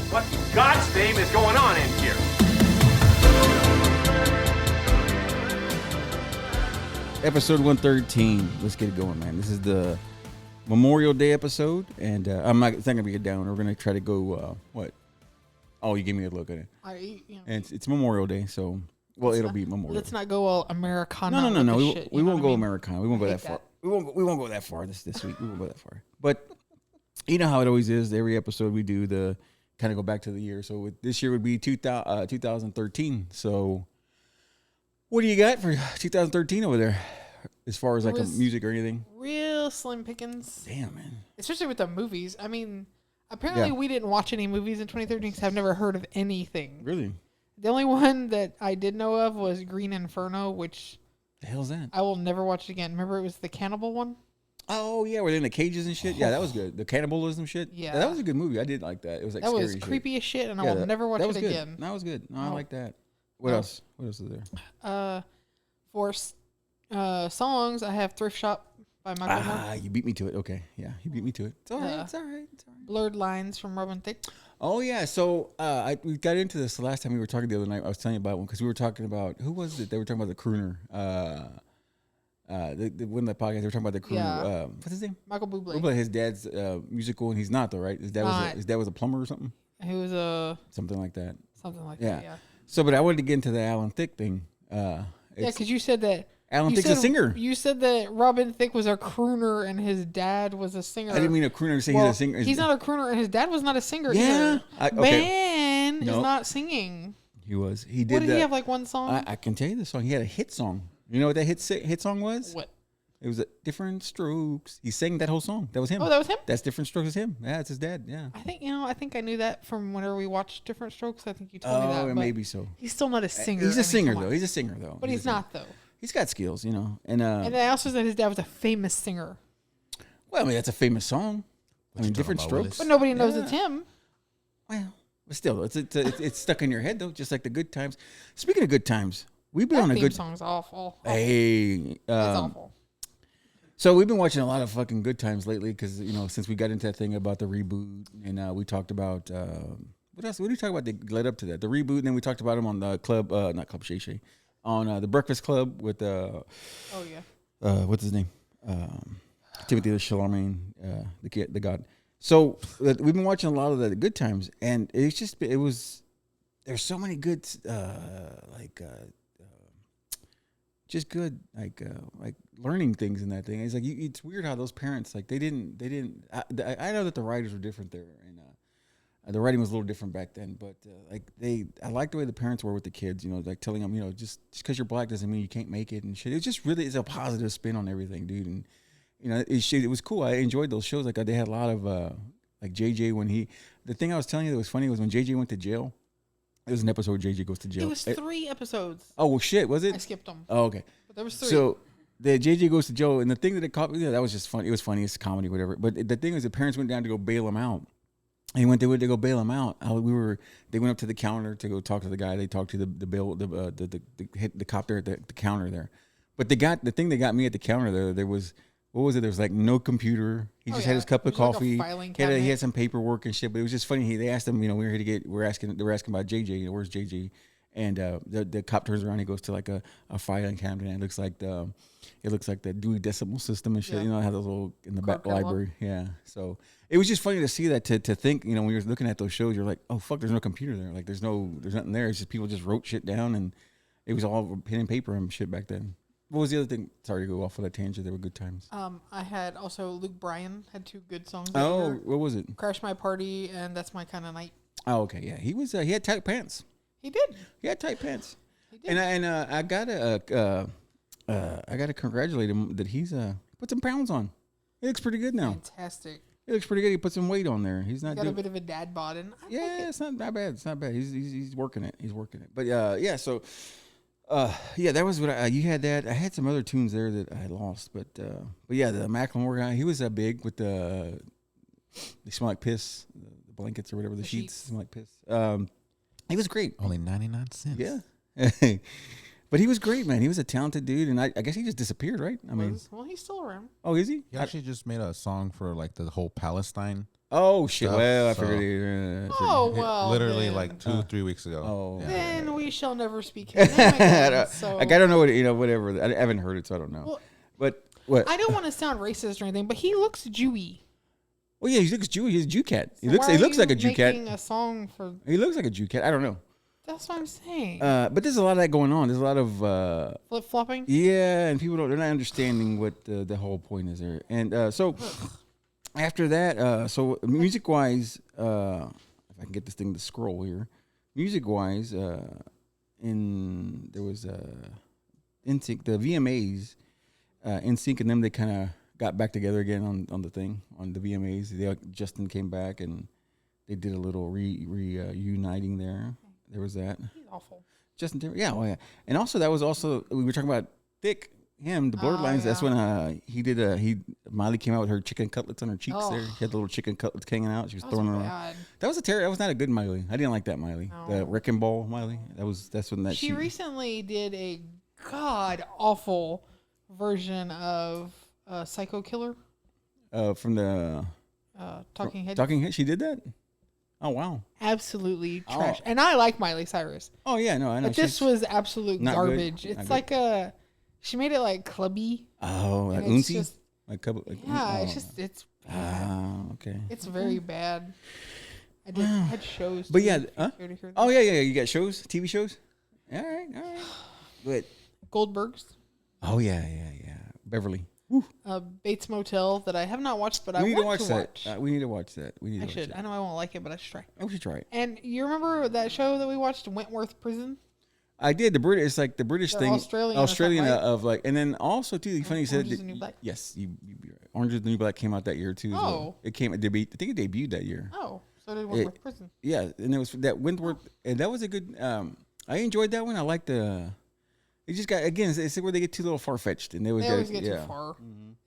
What in God's name is going on in here? Episode 113. Let's get it going, man. This is the Memorial Day episode, and I'm not going to be a downer. We're going to try to go, what? Oh, you gave me a look at it. And it's Memorial Day, so, well, it'll be Memorial. Let's not go all Americana. No. We won't go I mean? Americana. We won't go that far. We won't go that far this week. We won't go that far. But you know how it always is. Every episode we do the kind of go back to the year. So this year would be 2013. So what do you got for 2013 over there, as far as like a music or anything? Real slim pickings. Damn, man. Especially with the movies. I mean, apparently we didn't watch any movies in 2013 because I've never heard of anything. Really? The only one that I did know of was Green Inferno, which The hell's that? I will never watch it again. Remember it was the cannibal one? Oh yeah, were they in the cages and shit? Yeah, that was good. The cannibalism shit. Yeah, that was a good movie. I did like that. It was like that scary was shit. creepy as shit, and I will never watch it good. again. That was good. No, I like that. What else? What else is there? For songs, I have Thrift Shop by Michael Moore. You beat me to it. Okay, yeah, you beat me to it. It's all right. It's all right. It's all right. Blurred Lines from Robin Thicke. Oh yeah, so we got into this the last time we were talking the other night. I was telling you about one because we were talking about who was it? They were talking about the crooner. When the podcast they were talking about the crooner. Yeah. What's his name? Michael Bublé. Bublé. His dad's musical, and he's not though, right? His dad was a plumber or something. He was something like that. Something like that. Yeah. So, but I wanted to get into the Alan Thicke thing. Because you said that Alan Thicke's a singer. You said that Robin Thicke was a crooner and his dad was a singer. I didn't mean a crooner to say he's a singer. He's not a crooner and his dad was not a singer either. Man is not singing. He was. He did. What did he have, like one song? I can tell you the song. He had a hit song. You know what that hit song was? What? It was Different Strokes. He sang that whole song. That was him. Oh, that was him? That's Different Strokes is him. Yeah, it's his dad. Yeah. I think I knew that from whenever we watched Different Strokes. I think you told me that. Oh, maybe so. He's still not a singer. He's a singer though. He's a singer though. But he's not though. He's got skills, you know. And I also said his dad was a famous singer. Well, I mean that's a famous song. Different Strokes. But nobody knows it's him. Well, but still, it's stuck in your head though, just like the good times. Speaking of good times, we've been on a good song's awful. Hey, it's awful. So we've been watching a lot of fucking good times lately because since we got into that thing about the reboot and we talked about what else? What did we talk about? They led up to that, the reboot, and then we talked about him on the club, not Club Shay Shay, on the Breakfast Club with what's his name? Timothy Chalamet, the god. So we've been watching a lot of the good times, and there's so many good just good like learning things in that thing. It's like it's weird how those parents they didn't. I know that the writers were different there, and the writing was a little different back then. But I like the way the parents were with the kids. Like telling them, just because you're black doesn't mean you can't make it and shit. It just really is a positive spin on everything, dude. And it was cool. I enjoyed those shows. Like they had a lot of like JJ when the thing I was telling you that was funny was when JJ went to jail. It was an episode where JJ goes to jail. It was 3 episodes. Oh, well, shit, was it? I skipped them. Oh, okay. But there was 3. So the JJ goes to jail, and the thing that it caught me, that was just funny. It was funny. It's comedy, whatever. But the thing is, the parents went down to go bail him out. And they went to go bail him out. They went up to the counter to go talk to the guy. They talked to the cop there at the counter there. But the thing that got me at the counter there was. What was it? There was like no computer. He just had his cup of coffee. He had some paperwork and shit. But it was just funny. They asked him, they were asking about JJ. Where's JJ? And the cop turns around. He goes to like a filing cabinet. And it looks like the Dewey Decimal System and shit. I have those little in the back library. Yeah. So it was just funny to see that. To think, when you're looking at those shows, you're like, oh fuck, there's no computer there. Like there's nothing there. It's just people just wrote shit down, and it was all pen and paper and shit back then. What was the other thing? Sorry to go off on that tangent. They were good times. I had also Luke Bryan had 2 good songs. Oh, what was it? Crash My Party and That's My Kind of Night. Oh, okay, yeah. He was. He had tight pants. He did. He had tight pants. He did. And I gotta congratulate him that he's put some pounds on. He looks pretty good now. Fantastic. He looks pretty good. He put some weight on there. He's not. Got a bit of a dad bod, and it's not bad. It's not bad. He's working it. He's working it. But yeah. So. That was what you had. That I had some other tunes there that I lost, but yeah, the Macklemore guy, he was big with they smell like piss, the blankets or whatever, the sheets smell like piss. He was great. Only 99 cents. Yeah, but he was great, man. He was a talented dude, and I guess he just disappeared, right? Well, he's still around. Oh, is he? He actually just made a song for like the whole Palestine Oh shit! Stuff, Well, I so- figured. Oh, Hit well. literally then. like 2-3 weeks ago. Oh. Yeah. Then we shall never speak his name again. So. Like I don't know what whatever. I haven't heard it, so I don't know. Well, But what? I don't want to sound racist or anything, but he looks Jewy. Well, yeah, he looks Jew. He's a Jew cat. So He looks why are like a you Jew cat. making a song for. He looks like a Jew cat. I don't know. That's what I'm saying. But there's a lot of that going on. There's a lot of Flip flopping. yeah, and people they're not understanding what the whole point is there. And so after that, so music wise, if I can get this thing to scroll here, music wise, there was NSYNC, the VMAs, NSYNC and them they kind of got back together again on the thing on the VMAs. Justin came back and they did a little reuniting there. There was that. He's awful. Justin Timberlake. Yeah, oh yeah. And also that was also we were talking about Thick, him, the blurred lines. yeah. That's when he did Miley came out with her chicken cutlets on her cheeks there. She had the little chicken cutlets hanging out. She was That throwing was them around. bad. That was not a good Miley. I didn't like that Miley. No. The Wrecking Ball Miley. That's when that She recently did a god awful version of Psycho Killer. From the Talking Head. Talking Head. She did that? Oh wow. Absolutely trash. Oh. And I like Miley Cyrus. Oh yeah, no, I know. But this was absolute not good. garbage. Not It's good. like she made it like clubby. Oh, like and it's Unzi? just- Like couple like Yeah, oh. it's bad. Okay. It's very bad. I had shows. But too, yeah, if you huh? care to hear Oh this. yeah. You got shows, TV shows. All right. But Goldberg's. oh yeah. Beverly. Bates Motel that I have not watched, but I We need to want watch to that. watch. We need to watch that. We need to I watch should. that. I know I won't like it, but I should try. Oh, we should try it. And you remember that show that we watched, Wentworth Prison? I did the British. It's like the British They're thing. Australian or Australian something, right? of like, and then also too. Funny you said Orange is that. the New Black? Yes, you right. Orange is the New Black came out that year too. as well. Oh. It came. I think it debuted that year. Oh, so did Wentworth Prison. Yeah, and it was that Wentworth, and that was a good. I enjoyed that one. I liked the. It just got again. It's where they get too little far fetched, and They always get yeah. too far.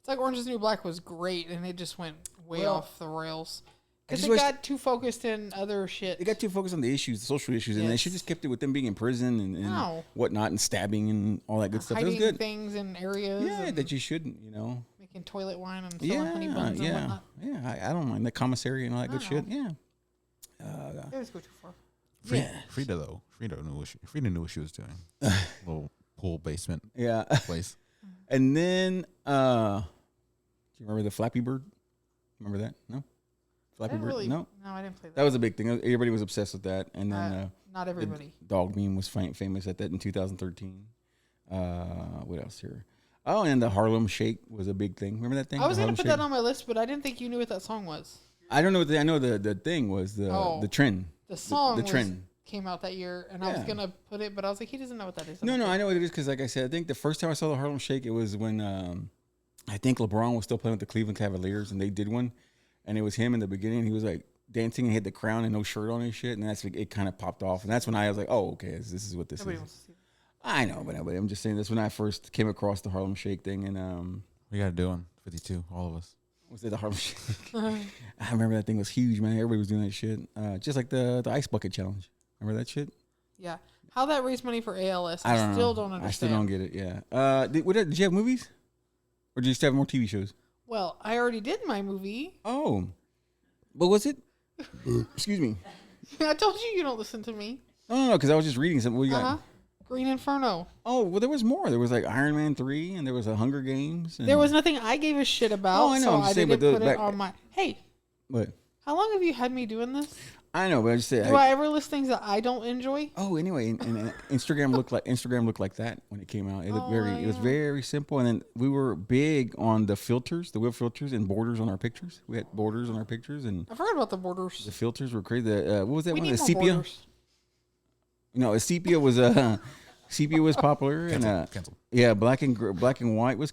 It's like Orange is the New Black was great, and it just went way Well, off the rails. I Because just it wish- got too focused in other shit. They got too focused on the issues, the social issues, and they Yes. should just kept it with them being in prison and No. whatnot, and stabbing and all that good stuff. It was hiding good. things in areas. Yeah, and that you shouldn't, making toilet wine and selling honey Yeah, buns and yeah, whatnot. yeah. I don't mind the commissary and all that good shit. Yeah. They always go too far. Frida though. Frida knew what she was doing. Little pool basement Yeah. place. And then, do you remember the Flappy Bird? Remember that? No? I Flappy didn't Bird? really. No? No, I didn't play that. That was a big thing. Everybody was obsessed with that. And then Not everybody. the dog meme was famous at that in 2013. What else here? Oh, and the Harlem Shake was a big thing. Remember that thing? I was The gonna Harlem put Shake? that on my list, but I didn't think you knew what that song was. I don't know. I know the thing was the trend. The song The trend. came out that year, and I was Yeah. gonna put it, but I was like, he doesn't know what that is. No, I know what it is because, like I said, I think the first time I saw the Harlem Shake, it was when I think LeBron was still playing with the Cleveland Cavaliers, and they did one, and it was him in the beginning. He was like dancing and he had the crown and no shirt on and shit, and that's it kind of popped off, and that's when I was like, oh, okay, this is what this Nobody is. wants to see that. I know, but I'm just saying that's when I first came across the Harlem Shake thing, and We got to do one. 52, all of us. was it the Harlem Shake? I remember that thing was huge, man. Everybody was doing that shit, just like the ice bucket challenge. Remember that shit? Yeah, how that raised money for ALS, I I don't still know. don't understand. I still don't get it. Yeah. Did you have movies, or did you just have more TV shows? Well, I already did my movie. Oh, what was it? Excuse me. I told you don't listen to me. No, because I was just reading something. What you got? Green Inferno. Oh, well, there was more. There was like Iron Man 3, and there was a Hunger Games. And There was nothing I gave a shit about, Oh, I know, so I'm just I saying, didn't but put it on my. Hey, What? how long have you had me doing this? I know, but I just said. Do I ever list things that I don't enjoy? Oh, anyway, and Instagram looked like that when it came out. It looked it was yeah. very simple. And then we were big on the filters, the web filters, and borders on our pictures. We had borders on our pictures, and I forgot about the borders. the filters were crazy. What was that We one? need The more sepia. borders. No, a sepia was sepia was popular, and Cancel. yeah, black and white was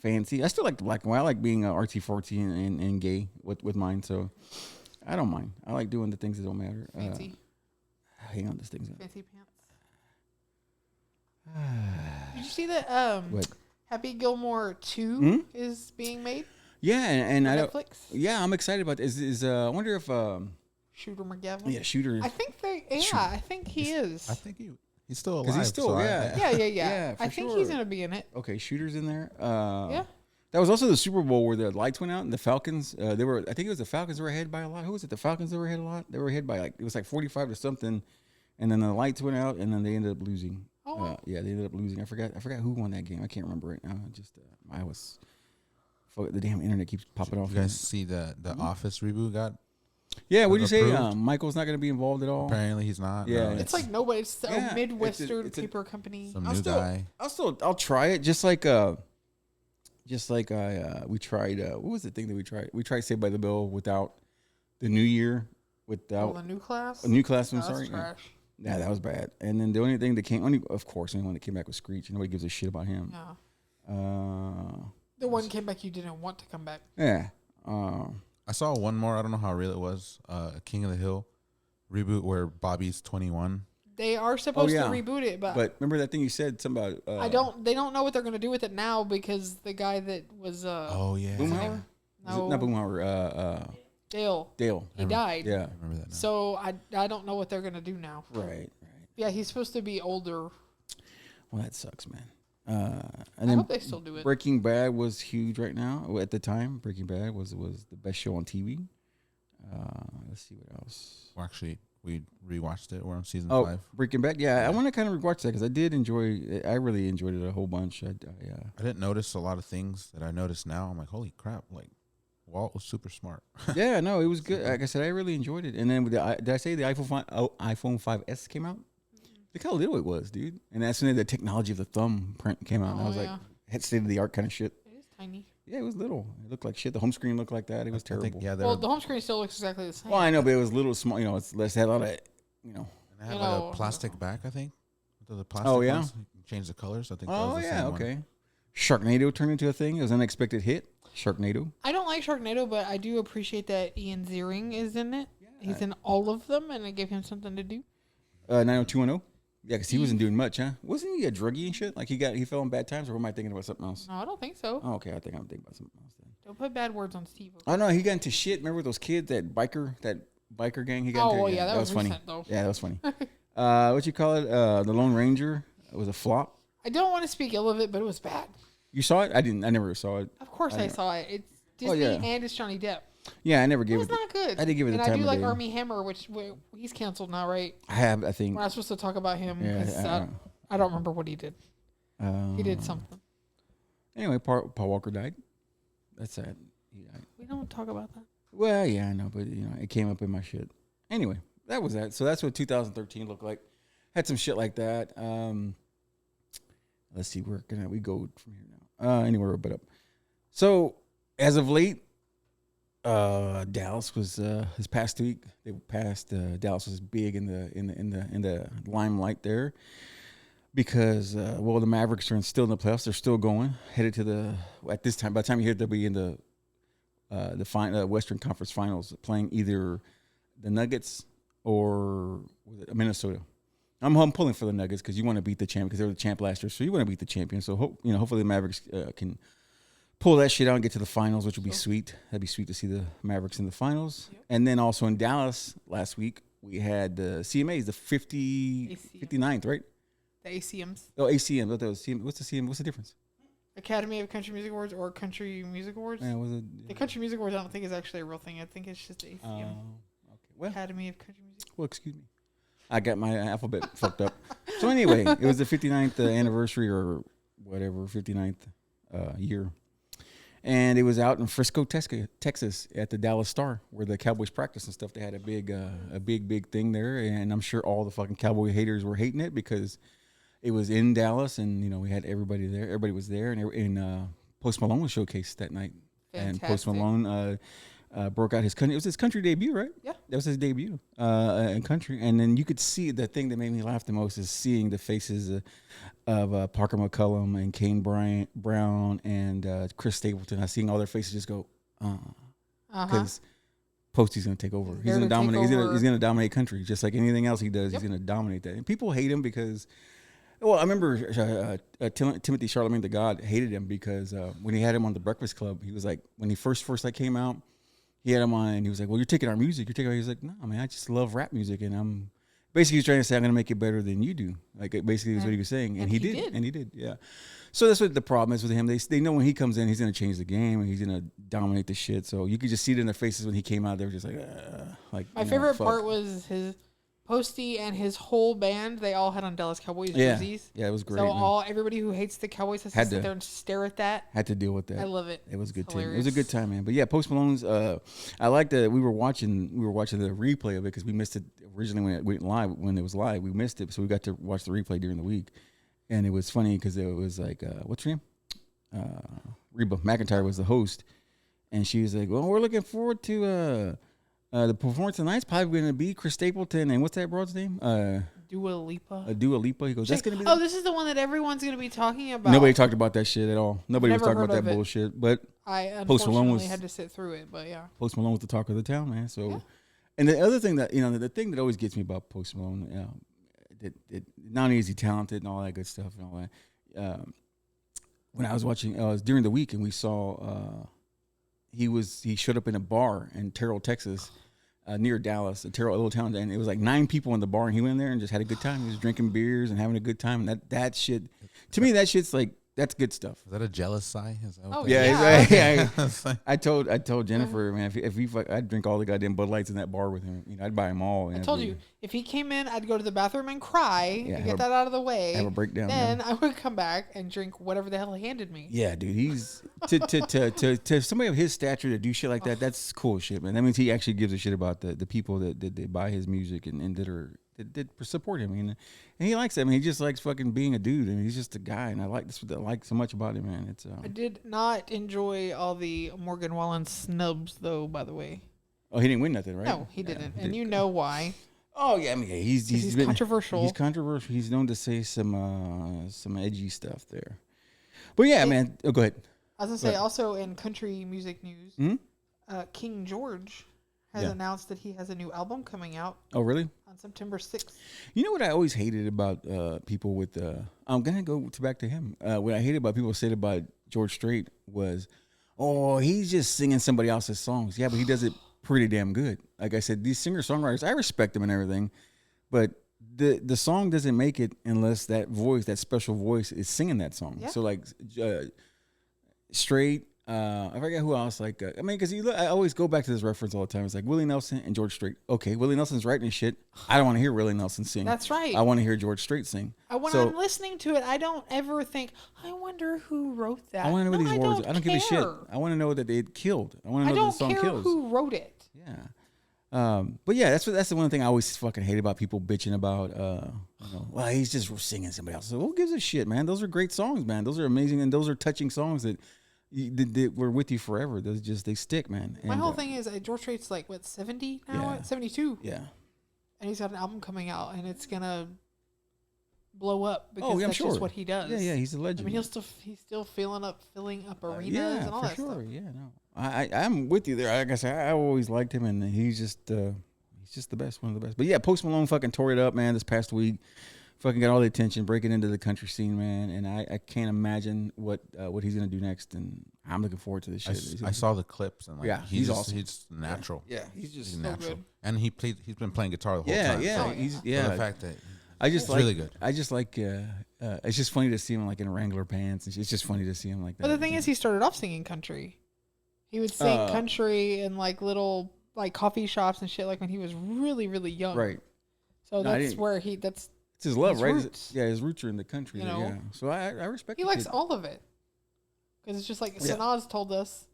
fancy. I still like the black and white. I like being artsy fartsy and gay with mine, so I don't mind. I like doing the things that don't matter. Fancy. Hang on, this thing's Fancy pants. Did you see that what? Happy Gilmore 2 is being made? Yeah, and I on don't. Netflix? Yeah, I'm excited about this. I wonder if Shooter McGavin? yeah, Shooter. I think I think he is. I think he's still alive. Because he's still so yeah. Yeah. Yeah, I for think sure. he's going to be in it. Okay, Shooter's in there. Yeah. That was also the Super Bowl where the lights went out and the Falcons. I think it was the Falcons that were ahead by a lot. Who was it? The Falcons that were ahead a lot. They were ahead by it was like 45 to something, and then the lights went out and then they ended up losing. Oh. They ended up losing. I forgot who won that game. I can't remember right now. The damn internet keeps popping off. You guys see the Office reboot got? Yeah, what do you say? approved? Michael's not going to be involved at all. Apparently he's not. Yeah, no. It's like nobody. It's Yeah, a Midwestern it's a- paper company. Some new guy. I'll try it. Just like we tried. What was the thing that we tried? We tried Saved by the Bell without the New Year, without The new class. a new class. I'm That's sorry. trash. Yeah, that was bad. And then the only thing that came, of course, the only one that came back was Screech. Nobody gives a shit about him. Yeah. The one came back you didn't want to come back. Yeah. I saw one more. I don't know how real it was. King of the Hill reboot where Bobby's 21. They are supposed yeah. to reboot it, but remember that thing you said something about? they don't know what they're going to do with it now because the guy that was Oh yeah. Boomhauer? no, Not Boomhauer. Dale. He died. Yeah. I remember that now. So I don't know what they're going to do now. Right. Yeah, he's supposed to be older. Well, that sucks, man. And I then hope they still do it. Breaking Bad was huge right now. At the time, Breaking Bad was the best show on TV. Let's see what else. Well, actually, we rewatched it. We're on season 5. Breaking Bad. Yeah, I want to kind of rewatch that because I did enjoy it. I really enjoyed it a whole bunch. I didn't notice a lot of things that I noticed now. I'm like, holy crap! Like, Walt was super smart. Yeah, no, it was good. Like I said, I really enjoyed it. And then did I say the iPhone 5S came out? Look how little it was, dude. And that's when the technology of the thumbprint came out. And I was like, had state of the art kind of shit. It is tiny. Yeah, it was little. It looked like shit. The home screen looked like that. It was terrible. Well, the home screen still looks exactly the same. Well, I know, but it was little, small. You know, it's less had a lot of, you know. And it had like a plastic back, I think. The plastic Oh, yeah? ones, you can change the colors. I think. That Oh was the yeah, same okay. One. Sharknado turned into a thing. It was an unexpected hit. Sharknado. I don't like Sharknado, but I do appreciate that Ian Ziering is in it. Yeah. He's in all of them, and it gave him something to do. 90210. Yeah, because he wasn't doing much, huh? Wasn't he a druggie and shit? Like he fell in bad times, or am I thinking about something else? No, I don't think so. Oh, okay, I think I'm thinking about something else then. Don't put bad words on Steve. Oh no, he got into shit. Remember those kids, that biker gang? He got into. Well, yeah, that was funny. recent, though. Yeah, that was funny. What you call it? The Lone Ranger. It was a flop. I don't want to speak ill of it, but it was bad. You saw it? I didn't. I never saw it. Of course, I saw it. It's Disney yeah. and it's Johnny Depp. Yeah, I never It gave was it. not good. I didn't give it the and time I do of like day. Armie Hammer, which he's canceled now, right? I think. We're not supposed to talk about him Yeah, because I don't remember what he did. He did something. Anyway, Paul Walker died. That's sad. He died. We don't talk about that. Well, yeah, I know, but it came up in my shit. Anyway, that was that. So that's what 2013 looked like. Had some shit like that. Let's see, where can we go from here now? Anywhere but up. So as of late, Dallas was this past week. They passed. Dallas was big in the limelight there because the Mavericks are still in the playoffs. They're still going, headed to at this time. By the time you hear it, they'll be in the Western Conference Finals, playing either the Nuggets or Minnesota. I'm pulling for the Nuggets because you want to beat the champ because they were the champ last year, so you want to beat the champion. So hopefully the Mavericks can pull that shit out and get to the finals, which would be sweet. That'd be sweet to see the Mavericks in the finals. Yep. And then also in Dallas last week we had the CMAs, the 59th, right? The ACMs. Oh, ACM. What's the CM? What's the difference? Academy of Country Music Awards or Country Music Awards. Yeah, was it? The Country Music Awards I don't think is actually a real thing. I think it's just the ACM. Okay. Well, Academy of Country Music. Well, excuse me. I got my alphabet fucked up. So anyway, it was the 59th anniversary or whatever, 59th year. And it was out in Frisco, Texas at the Dallas Star where the Cowboys practice and stuff. They had a big thing there. And I'm sure all the fucking Cowboy haters were hating it because it was in Dallas and, we had everybody there. Everybody was there. And Post Malone was showcased that night. Fantastic. And Post Malone broke out his country. It was his country debut, right? Yeah. That was his debut in country. And then you could see the thing that made me laugh the most is seeing the faces of Parker McCullum and Kane Brown and Chris Stapleton. I seeing all their faces just go, because Posty's going to take over. He's going to dominate. He's going to dominate country just like anything else he does. Yep. He's going to dominate that. And people hate him because. Well, I remember Timothy Charlemagne the God hated him because when he had him on the Breakfast Club, he was like, when he first came out, he had him on and he was like, well, you're taking our music. He was like, no, man, I just love rap music. And Basically, he's trying to say, I'm going to make it better than you do. Like, basically, is what he was saying. And he did. And he did, yeah. So that's what the problem is with him. They know when he comes in, he's going to change the game and he's going to dominate the shit. So you could just see it in their faces when he came out. They were just like My favorite part was his Posty and his whole band. They all had on Dallas Cowboys jerseys. Yeah, it was great. So everybody who hates the Cowboys has to sit there and stare at that. Had to deal with that. I love it. It was a good too. It was a good time, man. But yeah, Post Malone's. I like that we were watching the replay of it because we missed it originally when it went live. When it was live, we missed it, so we got to watch the replay during the week, and it was funny because it was like, what's her name? Reba McEntire was the host, and she was like, "Well, we're looking forward to the performance tonight's probably going to be Chris Stapleton and what's that broad's name? Dua Lipa. Dua Lipa." He goes, "That's going to be." This is the one that everyone's going to be talking about. Nobody talked about that shit at all. Nobody was talking about that bullshit. But I unfortunately had to sit through it. But yeah, Post Malone was the talk of the town, man. So, and the other thing that the thing that always gets me about Post Malone, not only is he talented and all that good stuff and all that. When I was watching, it was during the week, and we saw he showed up in a bar in Terrell, Texas. Near Dallas, a little town, and it was like 9 people in the bar, and he went in there and just had a good time. He was drinking beers and having a good time. And that shit, to me, that shit's like that's good stuff. Is that a jealous sigh? Yeah. I told Jennifer, man, I'd drink all the goddamn Bud Lights in that bar with him. I'd buy them all. I told you, if he came in, I'd go to the bathroom and cry and get that out of the way. Have a breakdown. Then I would come back and drink whatever the hell he handed me. Yeah, dude, he's to somebody of his stature to do shit like that. That's cool shit, man. That means he actually gives a shit about the people that buy his music and that support him. And he likes that. I mean, he just likes fucking being a dude, and he's just a guy. And that's what I like so much about him, man. It's I did not enjoy all the Morgan Wallen snubs, though. By the way. Oh, he didn't win nothing, right? No, he didn't, and you know why. Oh yeah, I mean he's controversial. He's controversial. He's known to say some edgy stuff there. But yeah, man. Oh, go ahead. I was gonna say also in country music news, King George has announced that he has a new album coming out. Oh, really? On September 6th. You know what I always hated about people with I'm gonna go back to him. What I hated about people said about George Strait was, oh, he's just singing somebody else's songs. Yeah, but he does it pretty damn good. Like I said, these singer-songwriters, I respect them and everything, but the song doesn't make it unless that voice, that special voice, is singing that song. Yeah. So like Strait, I forget who else. Like I mean, because I always go back to this reference all the time. It's like Willie Nelson and George Strait. Okay, Willie Nelson's writing shit. I don't want to hear Willie Nelson sing. That's right. I want to hear George Strait sing. When I'm listening to it, I don't ever think, I wonder who wrote that. I want to know these words. I don't give a shit. I want to know that they killed. I want to know that the song kills. I don't care who wrote it. Yeah. But yeah, that's the one thing I always fucking hate about people bitching about. Well, he's just singing somebody else. So who gives a shit, man? Those are great songs, man. Those are amazing, and those are touching songs that were with you forever. They stick, man. My whole thing is George Strait's like 70 now, 72. Yeah. And he's got an album coming out, and it's gonna blow up because I'm that's sure. just what he does. Yeah, he's a legend. I mean, he's still filling up arenas and all that stuff. Yeah, no, I'm with you there. Like I said, I always liked him, and he's just the best, one of the best. But yeah, Post Malone fucking tore it up, man. This past week, fucking got all the attention, breaking into the country scene, man. And I can't imagine what he's gonna do next. And I'm looking forward to this shit. I saw the clips, and he's awesome. He's natural. Yeah, he's just natural. Good. And he's been playing guitar the whole time. Yeah, so the fact that it's really good. I just like it's just funny to see him like in Wrangler pants. It's just funny to see him like that. But the thing is, he started off singing country. He would sing country in like little like coffee shops and shit like when he was really, really young. Right. So that's where it's his love, his right? Roots. His roots are in the country. Yeah. So I respect. He likes all of it. Because it's just like Sanaz told us,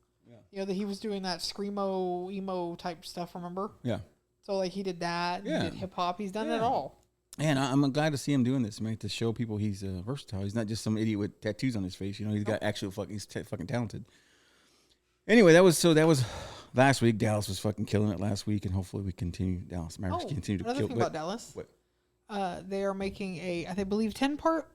that he was doing that screamo, emo type stuff. Remember? Yeah. So like he did that. Yeah. He did hip hop. He's done it all. And I'm glad to see him doing this, man. To show people he's versatile. He's not just some idiot with tattoos on his face. He's got actual fucking talented. Anyway, that was last week. Dallas was fucking killing it last week, and hopefully we continue. Dallas Mavericks continue to kill. Another thing about Dallas. What? They are making I believe 10-part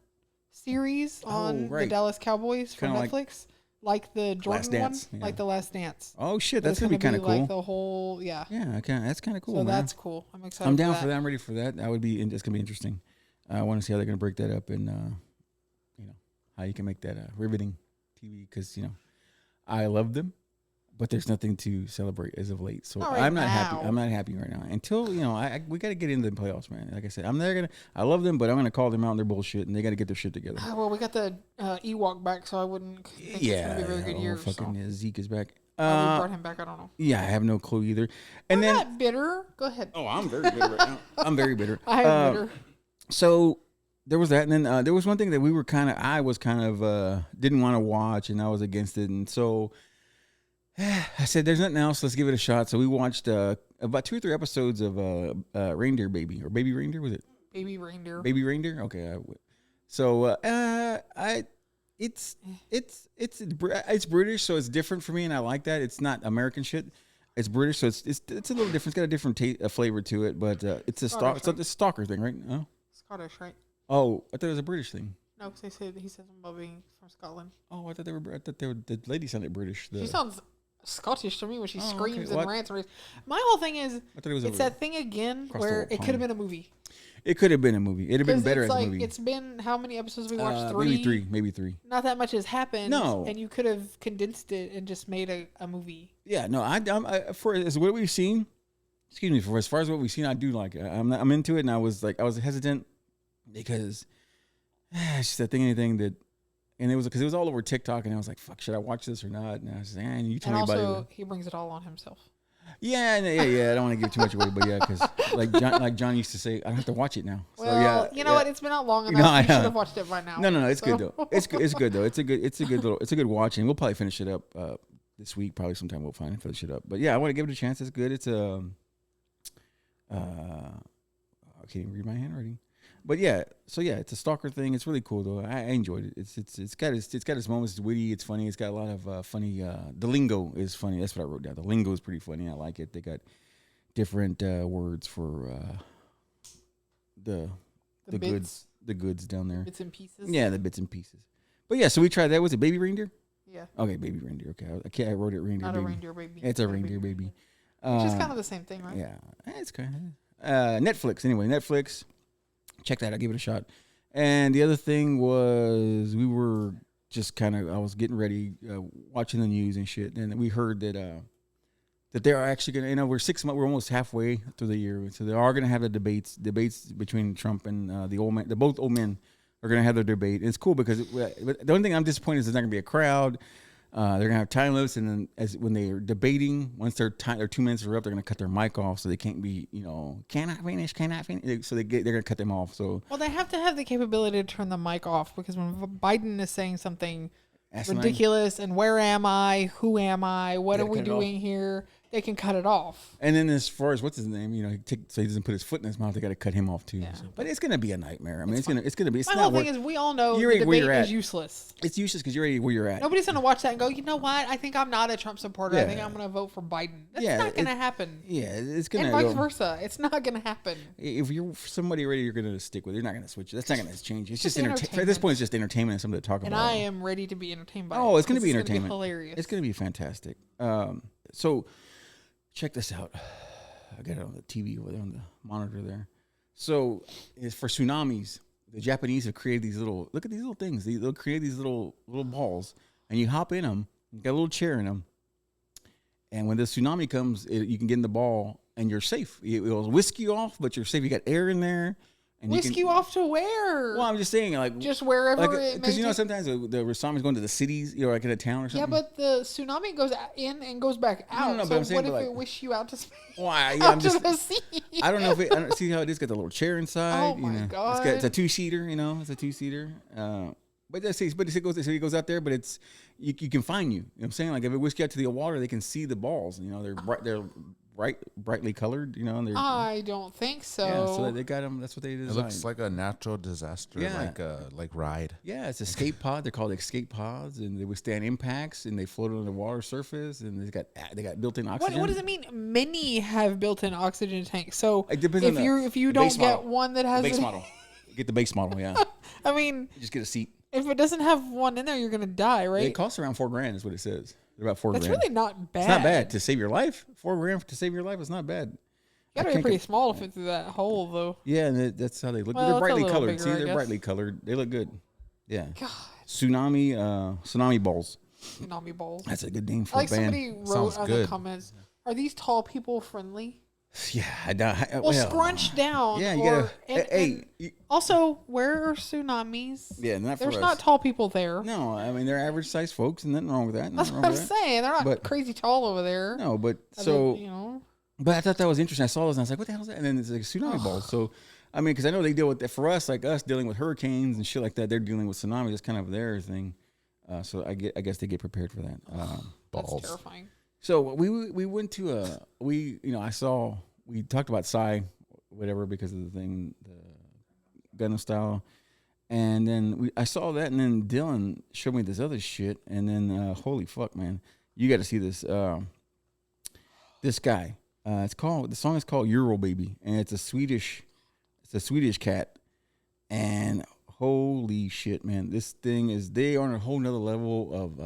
series on the Dallas Cowboys for Netflix, like the Jordan one, like the Last Dance. Oh shit, that's gonna be kind of cool. Like the whole, that's kind of cool. So man. that's cool. I'm excited. I'm down for that. I'm ready for that. It's gonna be interesting. I want to see how they're gonna break that up, and how you can make that riveting TV, because I love them. but there's nothing to celebrate as of late. So Not right I'm not now. happy. I'm not happy right now. Until we got to get into the playoffs, man. Like I said, I love them, but I'm gonna call them out on their bullshit, and they got to get their shit together. Well, we got the Ewok back, so I wouldn't think it's gonna be a very good year. Fucking Zeke is back. We brought him back. I don't know. Yeah, I have no clue either. And I'm then not bitter. Go ahead. oh, I'm very bitter right now. I'm very bitter. I am bitter. So there was that, and then there was one thing that I was kind of didn't want to watch, and I was against it, and so I said, "There's nothing else. Let's give it a shot." So we watched about 2 or 3 episodes of Reindeer Baby or Baby Reindeer. Was it Baby Reindeer? Baby Reindeer? Okay. So it's British, so it's different for me, and I like that. It's not American shit. It's British, so it's a little different. It's got a different flavor to it, but it's a stalker thing, right? Oh? Scottish, right? Oh, I thought it was a British thing. No, because he said something about being from Scotland. Oh, I thought the lady sounded British. She sounds Scottish to me when she screams and rants. My whole thing is, it's that thing again where it could have been a movie. It could have been a movie. It'd have been better as a movie. It's been how many episodes we watched? 3? Maybe three. Not that much has happened. No, and you could have condensed it and just made a movie. Yeah, no, for as what we've seen, for as far as what we've seen, I do like it. I'm into it, and I was hesitant because it's just that anything that, and it was because it was all over TikTok, and I was like, fuck, should I watch this or not? And I was like, you tell me about it. And also, he brings it all on himself. Yeah. I don't want to give too much away, but yeah, because like John used to say, I don't have to watch it now. Well, so, yeah, you know what? It's been out long enough. You should have watched it by now. No, it's good though. It's good though. It's a good watch, and we'll probably finish it up this week. Probably sometime we'll finish it up. But yeah, I want to give it a chance. It's good. It's I can't even read my handwriting. But yeah, it's a stalker thing. It's really cool though. I enjoyed it. It's got its moments. It's witty. It's funny. It's got a lot of funny. The lingo is funny. That's what I wrote down. The lingo is pretty funny. I like it. They got different words for the goods down there. Bits and pieces. Yeah, the bits and pieces. But yeah, so we tried that. Was it Baby Reindeer? Yeah. Okay, Baby Reindeer. Okay, I wrote it Reindeer. Not baby. a reindeer baby. It's a reindeer baby. Which is kind of the same thing, right? Yeah, it's kind of Netflix. Anyway, Netflix. Check that out. Give it a shot. And the other thing was we were just I was getting ready, watching the news and shit, and we heard that they are actually going to, we're 6 months, we're almost halfway through the year, so they are going to have the debates between Trump and the old man. Both old men are going to have their debate. And it's cool because the only thing I'm disappointed is there's not going to be a crowd. They're gonna have time limits, and then when they're debating, once their 2 minutes are up, they're gonna cut their mic off, so they can't be, cannot finish. So they're gonna cut them off. So they have to have the capability to turn the mic off, because when Biden is saying something ridiculous and where am I, who am I, what are we doing here, they can cut it off. And then as far as what's his name, so he doesn't put his foot in his mouth, they got to cut him off too. Yeah. So. But it's gonna be a nightmare. I mean, it's gonna be. My whole thing is, we all know the debate is useless. It's useless because you're already where you're at. Nobody's gonna watch that and go, you know what? I think I'm not a Trump supporter. I think I'm gonna vote for Biden. That's not gonna happen. Yeah, it's gonna. And vice versa. It's not gonna happen. If you're somebody already, you're gonna stick with it. You're not gonna switch it. That's not gonna change. It's just entertainment. At this point, it's just entertainment and something to talk about. And I am ready to be entertained by it. Oh, it's gonna be entertainment. It's gonna be hilarious. It's gonna be fantastic. So. Check this out. I got it on the TV over there on the monitor there. So it's for tsunamis. The Japanese have created these look at these little things. They'll create these little balls, and you hop in them. You got a little chair in them. And when the tsunami comes, you can get in the ball, and you're safe. It'll whisk you off, but you're safe. You got air in there. And whisk you off to where? Well, I'm just saying, just wherever it because sometimes the tsunami's going to the cities, like in a town or something. Yeah, but the tsunami goes in and goes back out. No, so what if it wwished you out to space? Well, I'm just. The sea? I don't know if I don't see how it is. Got the little chair inside. Oh my god! It's a 2-seater. It's a 2-seater. But it goes out there, but it's you can find you. You know what I'm saying? Like if it whisks you out to the water, they can see the balls. They're brightly colored, and I don't think so. Yeah, so they got them. That's what they designed. It looks like a natural disaster, like ride. Yeah, it's escape pod. They're called escape pods, and they withstand impacts, and they float on the water surface, and they got built-in oxygen. What does it mean? Many have built-in oxygen tanks. So it depends if you don't get one that has the base model, get the base model. Yeah, I mean, you just get a seat. If it doesn't have one in there, you're gonna die, right? It costs around $4,000, is what it says. They're about $4,000. That's really not bad. It's not bad to save your life. $4,000 to save your life is not bad. You gotta be pretty small to fit through that hole, though. Yeah, and that's how they look. They're brightly colored. Bigger, they're brightly colored. They look good. Yeah. God. Tsunami balls. Tsunami balls. That's a good name for like a band. Somebody wrote on the comments, are these tall people friendly? Yeah, well, scrunch down. Yeah, you gotta. And also, where are tsunamis? Yeah, not for There's us. not tall people there. No, I mean they're average sized folks, and nothing wrong with that. That's what I'm saying. They're not crazy tall over there. No, but But I thought that was interesting. I saw this and I was like, "What the hell is that?" And then it's like tsunami balls. So, I mean, because I know they deal with that for us, like us dealing with hurricanes and shit like that. They're dealing with tsunamis. That's kind of their thing. So I guess they get prepared for that. That's terrifying. So we went to we talked about Psy, whatever, because of the thing, the Gundam style, and then I saw that, and then Dylan showed me this other shit, and then holy fuck, man, you got to see this. This guy, the song is called Euro Baby, and it's a Swedish cat, and holy shit, man, this thing they are on a whole nother level of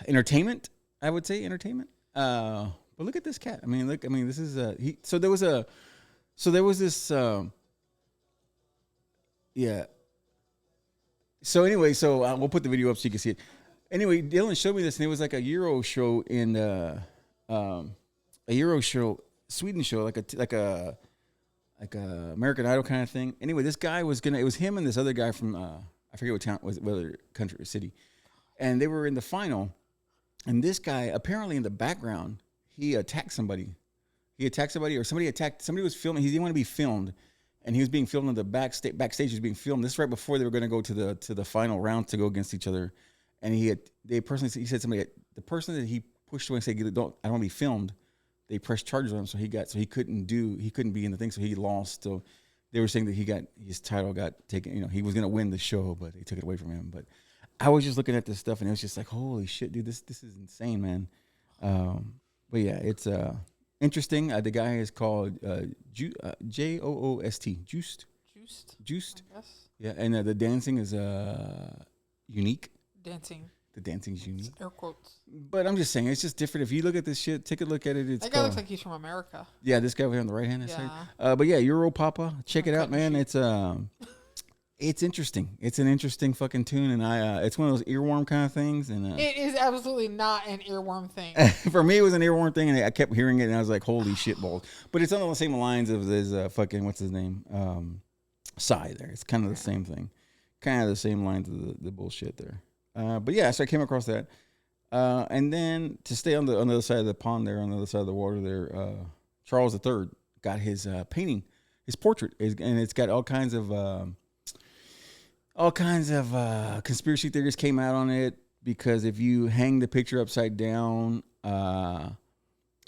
entertainment. I would say entertainment. But look at this cat. I mean, this is So there was this. Yeah. So anyway, we'll put the video up so you can see it. Anyway, Dylan showed me this, and it was like a Euro show Sweden show, like a American Idol kind of thing. Anyway, this guy it was him and this other guy from I forget what town, whether country or city, and they were in the final. And this guy apparently in the background, he attacked somebody. Or somebody was filming. He didn't want to be filmed, and he was being filmed in the backstage. He was being filmed. This is right before they were going to go to the final round to go against each other. And he said somebody, the person that he pushed away and said, I don't want to be filmed. They pressed charges on him, so he couldn't be in the thing, so he lost. So they were saying that his title got taken. He was going to win the show, but they took it away from him. But I was just looking at this stuff, and it was just like, holy shit, dude, this is insane, man. But yeah, it's interesting. The guy is called Joost. Juiced. I guess. Yeah, and the dancing is unique. The dancing is unique. Air quotes. But I'm just saying, it's just different. If you look at this shit, take a look at it. That guy looks like he's from America. Yeah, this guy over here on the right hand side. But yeah, Euro Papa, check it out, man. It's interesting. It's an interesting fucking tune, and it's one of those earworm kind of things. And it is absolutely not an earworm thing. For me, it was an earworm thing, and I kept hearing it, and I was like, "Holy shit balls!" But it's on the same lines of this fucking what's his name, Psy. There, it's kind of the same thing, kind of the same lines of the bullshit there. But yeah, so I came across that, and then to stay on the other side of the pond there, on the other side of the water there, Charles III got his painting, his portrait, and it's got all kinds of conspiracy theories came out on it, because if you hang the picture upside down, and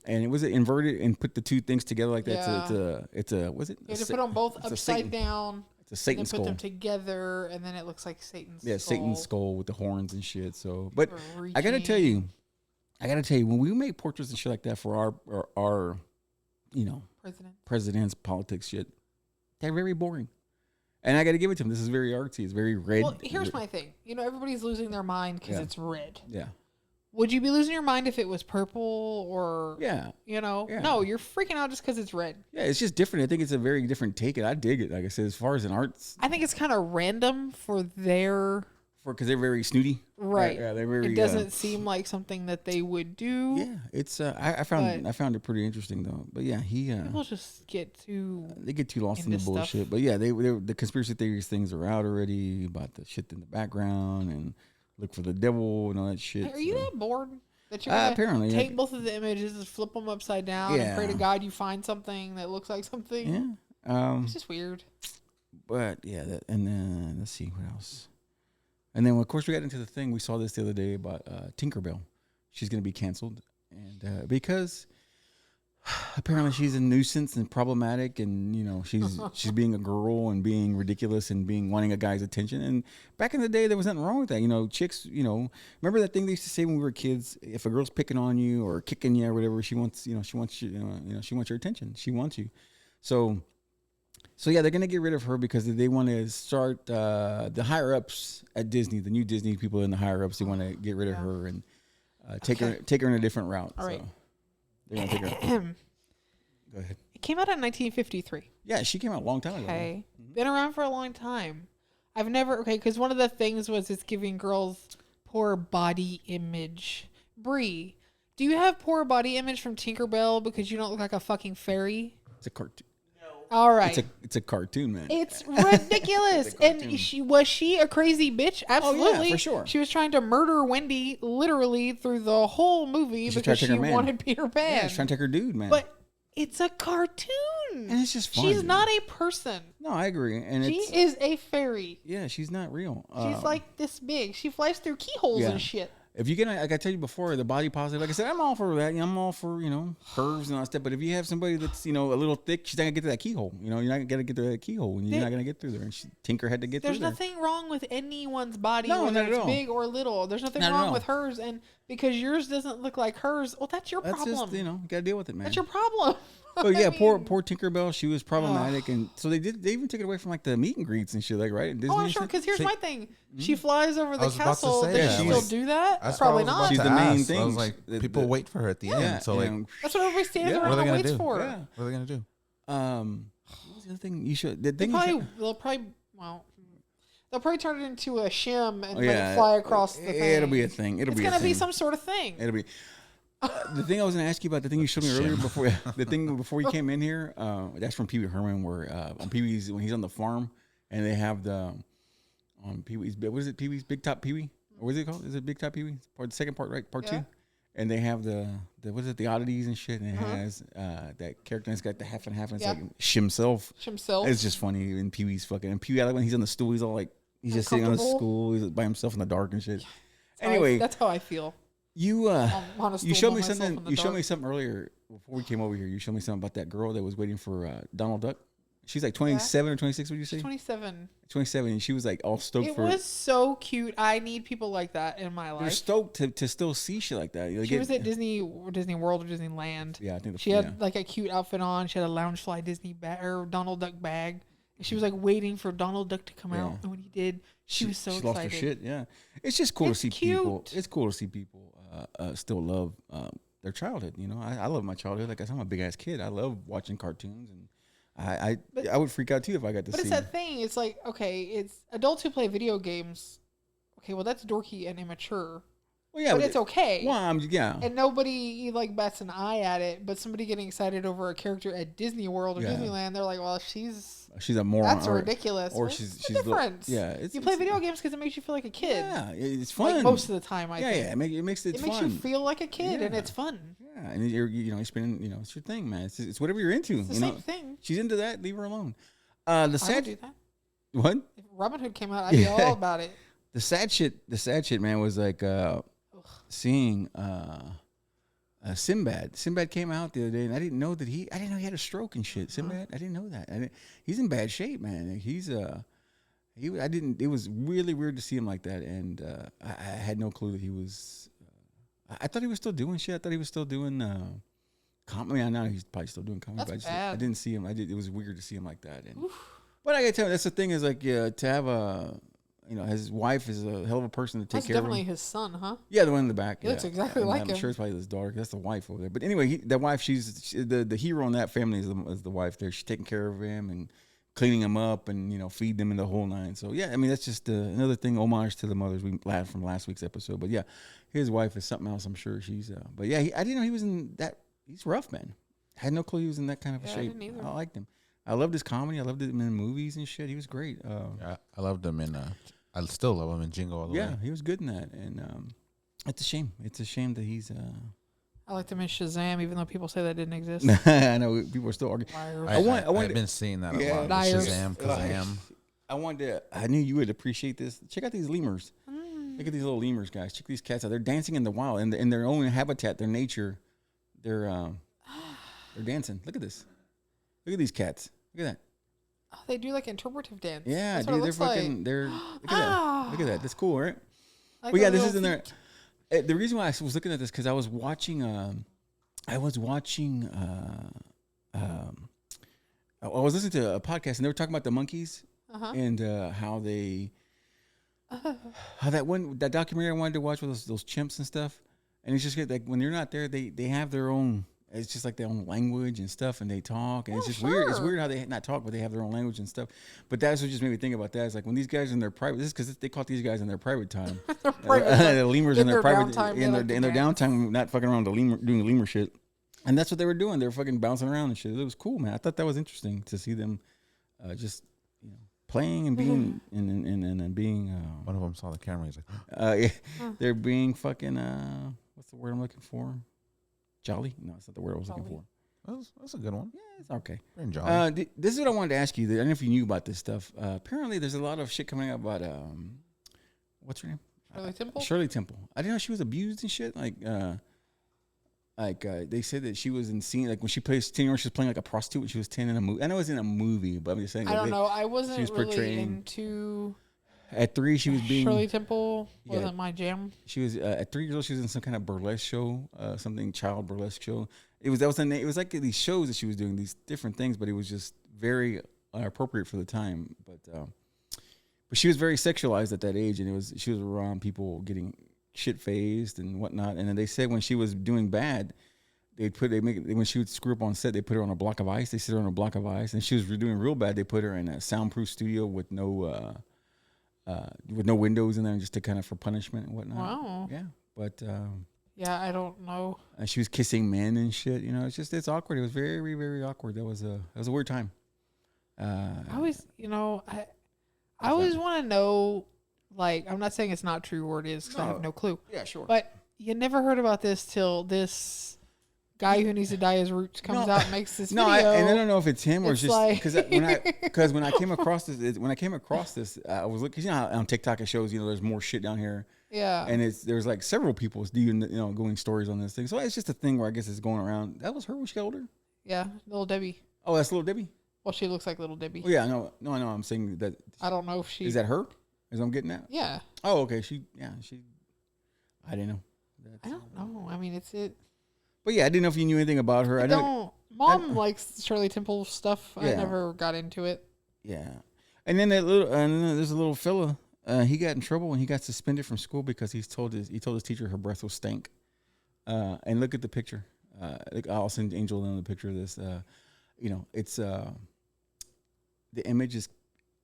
it was inverted and put the two things together like that, it's a was it? You have to put them both upside down. It's a Satan skull. Put them together, and then it looks like Satan's skull. Yeah, Satan's skull with the horns and shit. So, but I gotta tell you, when we make portraits and shit like that for our presidents, politics shit, they're very boring. And I got to give it to him. This is very artsy. It's very red. Well, here's my thing. Everybody's losing their mind because it's red. Yeah. Would you be losing your mind if it was purple or? Yeah. Yeah. No, you're freaking out just because it's red. Yeah, it's just different. I think it's a very different take, and I dig it. Like I said, as far as an arts, I think it's kind of random because they're very snooty. Right. Yeah, they're very. It doesn't seem like something that they would do. Yeah, it's. I found it pretty interesting though. But yeah, people just get too. They get too lost in the bullshit. Stuff. But yeah, the conspiracy theories things are out already about the shit in the background and look for the devil and all that shit. Are you that bored that you're gonna apparently take both of the images and flip them upside down and pray to God you find something that looks like something? Yeah. It's just weird. But yeah, and then let's see what else. And then, of course, we got into the thing. We saw this the other day about Tinkerbell. She's going to be canceled. And because apparently she's a nuisance and problematic, and, she's being a girl and being ridiculous and wanting a guy's attention. And back in the day, there was nothing wrong with that. Chicks, remember that thing they used to say when we were kids? If a girl's picking on you or kicking you or whatever, she wants your attention. She wants you. So yeah, they're gonna get rid of her because they want to start the higher ups at Disney, the new Disney people in the higher ups. They want to get rid of her and take her in a different route. All right. So they're gonna take her. Go ahead. It came out in 1953. Yeah, she came out a long time ago. Okay, been around for a long time. I've never because one of the things was it's giving girls poor body image. Bree, do you have poor body image from Tinkerbell because you don't look like a fucking fairy? It's a cartoon. All right. It's a cartoon, man. It's ridiculous. And was she a crazy bitch? Absolutely. Oh, yeah, for sure. She was trying to murder Wendy literally through the whole movie because she wanted Peter Pan. Yeah, she's trying to take her dude, man. But it's a cartoon. And it's just fun. She's not a person. No, I agree. And she is a fairy. Yeah, she's not real. She's like this big. She flies through keyholes and shit. If you get, like I tell you before, the body positive, like I said, I'm all for that. I'm all for, curves and all that stuff. But if you have somebody that's, a little thick, she's not going to get to that keyhole. You're not going to get to that keyhole and you're not going to get through there. And Tinker had to get through there. There's nothing wrong with anyone's body, whether it's big or little. There's nothing wrong with hers. And because yours doesn't look like hers, well, that's your problem. That's just, you got to deal with it, man. That's your problem. But yeah, poor Tinkerbell. She was problematic, and so they even took it away from like the meet and greets and shit, like right. Disney I'm sure. Because here's my thing: she flies over the castle. Does she still do that? Probably not. She's the main thing. I was like, people wait for her at the end. So like, that's what everybody stands around and waits for. Yeah. What are they gonna do? What was the other thing you should? They'll probably turn it into a shim and let it fly across the thing. It'll be a thing. It's gonna be some sort of thing. It'll be. The thing I was going to ask you about, the thing you showed me earlier before you came in here, that's from Pee Wee Herman, where on Pee Wee's, when he's on the farm and they have on Pee Wee's, what is it, Pee Wee's Big Top Pee Wee? Or what is it called? Is it Big Top Pee Wee? The second part, right? Part 2? And they have the what is it, the oddities and shit, and it has that character that's got the half and half, and it's like Shimself. It's just funny, and Pee Wee's fucking, and Pee Wee, when he's on the stool, he's all like, he's just sitting on the stool, he's by himself in the dark and shit. Anyway. That's how I feel. You showed me something. You showed me something earlier before we came over here. You showed me something about that girl that was waiting for Donald Duck. She's like 27 or 26. What did you say? 27. 27, and she was like all stoked It was so cute. I need people like that in my life. You're stoked to still see shit like that. She was at Disney World or Disneyland. Yeah, I think she had like a cute outfit on. She had a Loungefly Disney bag or Donald Duck bag. And she was like waiting for Donald Duck to come out, and when he did, she was so excited. She lost her shit. Yeah, it's just cool to see people. It's cool to see people still love their childhood. I love my childhood. Like I said, I'm a big ass kid. I love watching cartoons, and I would freak out too if I got to see. But it's that thing. It's like, okay, it's adults who play video games. Okay, well that's dorky and immature. Well, yeah, but it's okay. Well, yeah. And nobody like bats an eye at it. But somebody getting excited over a character at Disney World or Disneyland, they're like, well, she's a moron. That's ridiculous. Or she's the difference. You play video games because it makes you feel like a kid. Yeah, it's fun. Like most of the time, I think. Yeah, it makes it fun. It makes you feel like a kid, and it's fun. Yeah, and you're spending, it's your thing, man. It's whatever you're into. It's the same thing. She's into that. Leave her alone. I would do that. What? If Robin Hood came out, I'd be all about it. The sad shit, man, was like seeing Sinbad. Sinbad came out the other day, and I didn't know he had a stroke and shit. Sinbad, I didn't know that. He's in bad shape, man. It was really weird to see him like that, and I had no clue that he was. I thought he was still doing shit. I thought he was still doing comedy. I know he's probably still doing comedy, but I didn't see him. It was weird to see him like that. And but I gotta tell you, that's the thing is like to have a. His wife is a hell of a person to take care of him. That's definitely his son, huh? Yeah, the one in the back. He looks exactly like him. I'm sure it's probably his daughter. That's the wife over there. But anyway, the wife, she's the hero in that family is the wife there. She's taking care of him and cleaning him up and, feed them in the whole nine. So, yeah, I mean, that's just another thing, homage to the mothers we laughed from last week's episode. But, yeah, his wife is something else, I'm sure. She's, but, yeah, I didn't know he was in that. He's rough, man. I had no clue he was in that kind of a shape. I didn't either. I liked him. I loved his comedy. I loved him in movies and shit. He was great. I loved him in... I still love him in Jingle All the Way. Yeah, he was good in that, and it's a shame. It's a shame that he's. I liked him in Shazam, even though people say that didn't exist. I know people are still arguing. I've been seeing that a lot. Shazam, Kazam. I knew you would appreciate this. Check out these lemurs. Look at these little lemurs, guys. Check these cats out. They're dancing in the wild, in their own habitat, their nature. They're dancing. Look at this. Look at these cats. Look at that. Oh, they do like interpretive dance. Yeah, dude, they're fucking. They're look at that. Look at that. That's cool, right? Like well, yeah, this is in there. The reason why I was looking at this because I was watching. I was listening to a podcast and they were talking about the monkeys and how they. How that documentary I wanted to watch with those chimps and stuff, and it's just good. Like when you're not there, they have their own. It's just like their own language and stuff, and they talk, and it's just weird. It's weird how they not talk, but they have their own language and stuff. But that's what just made me think about that. It's like when these guys in their private, this is because they caught these guys in their private time. The lemurs in their private in their downtime, not fucking around doing the lemur shit, and that's what they were doing. They were fucking bouncing around and shit. It was cool, man. I thought that was interesting to see them just playing and being and being. One of them saw the camera. He's like, they're being fucking. What's the word I'm looking for? Jolly? No, it's not the word I was looking for. That's a good one. Yeah, it's okay. Very jolly. This is what I wanted to ask you. I don't know if you knew about this stuff. Apparently, there's a lot of shit coming up about what's her name? Shirley Temple. Shirley Temple. I didn't know she was abused and shit. Like they said that she was in scene, like when she plays 10 years, she was playing like a prostitute when she was 10 in a movie. I know it was in a movie, but I'm just saying. I don't know. I wasn't really into. At 3, she was being Shirley Temple wasn't my jam. She was at 3 years old. She was in some kind of burlesque show, something child burlesque show. It was like these shows that she was doing, these different things, but it was just very appropriate for the time. But she was very sexualized at that age, and she was around people getting shit faced and whatnot. And then they said when she was doing bad, when she would screw up on set, they put her on a block of ice. They sit her on a block of ice, and she was doing real bad. They put her in a soundproof studio with no windows in there, just to kind of for punishment and whatnot. Wow. Yeah, but yeah, I don't know. And she was kissing men and shit. It's awkward. It was very, very awkward. That was a weird time. I always want to know. Like, I'm not saying it's not true or it is, because I have no clue. Yeah, sure. But you never heard about this till this guy who needs to dye his roots comes out and makes this video. And I don't know if it's him or it's just like because when I came across this, I was looking. On TikTok it shows there's more shit down here. Yeah. And there's like several people going stories on this thing. So it's just a thing where I guess it's going around. That was her when she got older. Yeah, Little Debbie. Oh, that's Little Debbie. Well, she looks like Little Debbie. Oh yeah, no, I know. I'm saying that. I don't know if she is that her. Is I'm getting at? Yeah. Oh, okay. I didn't know. I don't know. I mean, it's it. But yeah, I didn't know if you knew anything about her. Mom likes Shirley Temple stuff. Yeah. I never got into it. Yeah. And then there's a little fella. He got in trouble when he got suspended from school because he told his teacher her breath was stank. And look at the picture. I'll send Angel in the picture of this. It's the image is.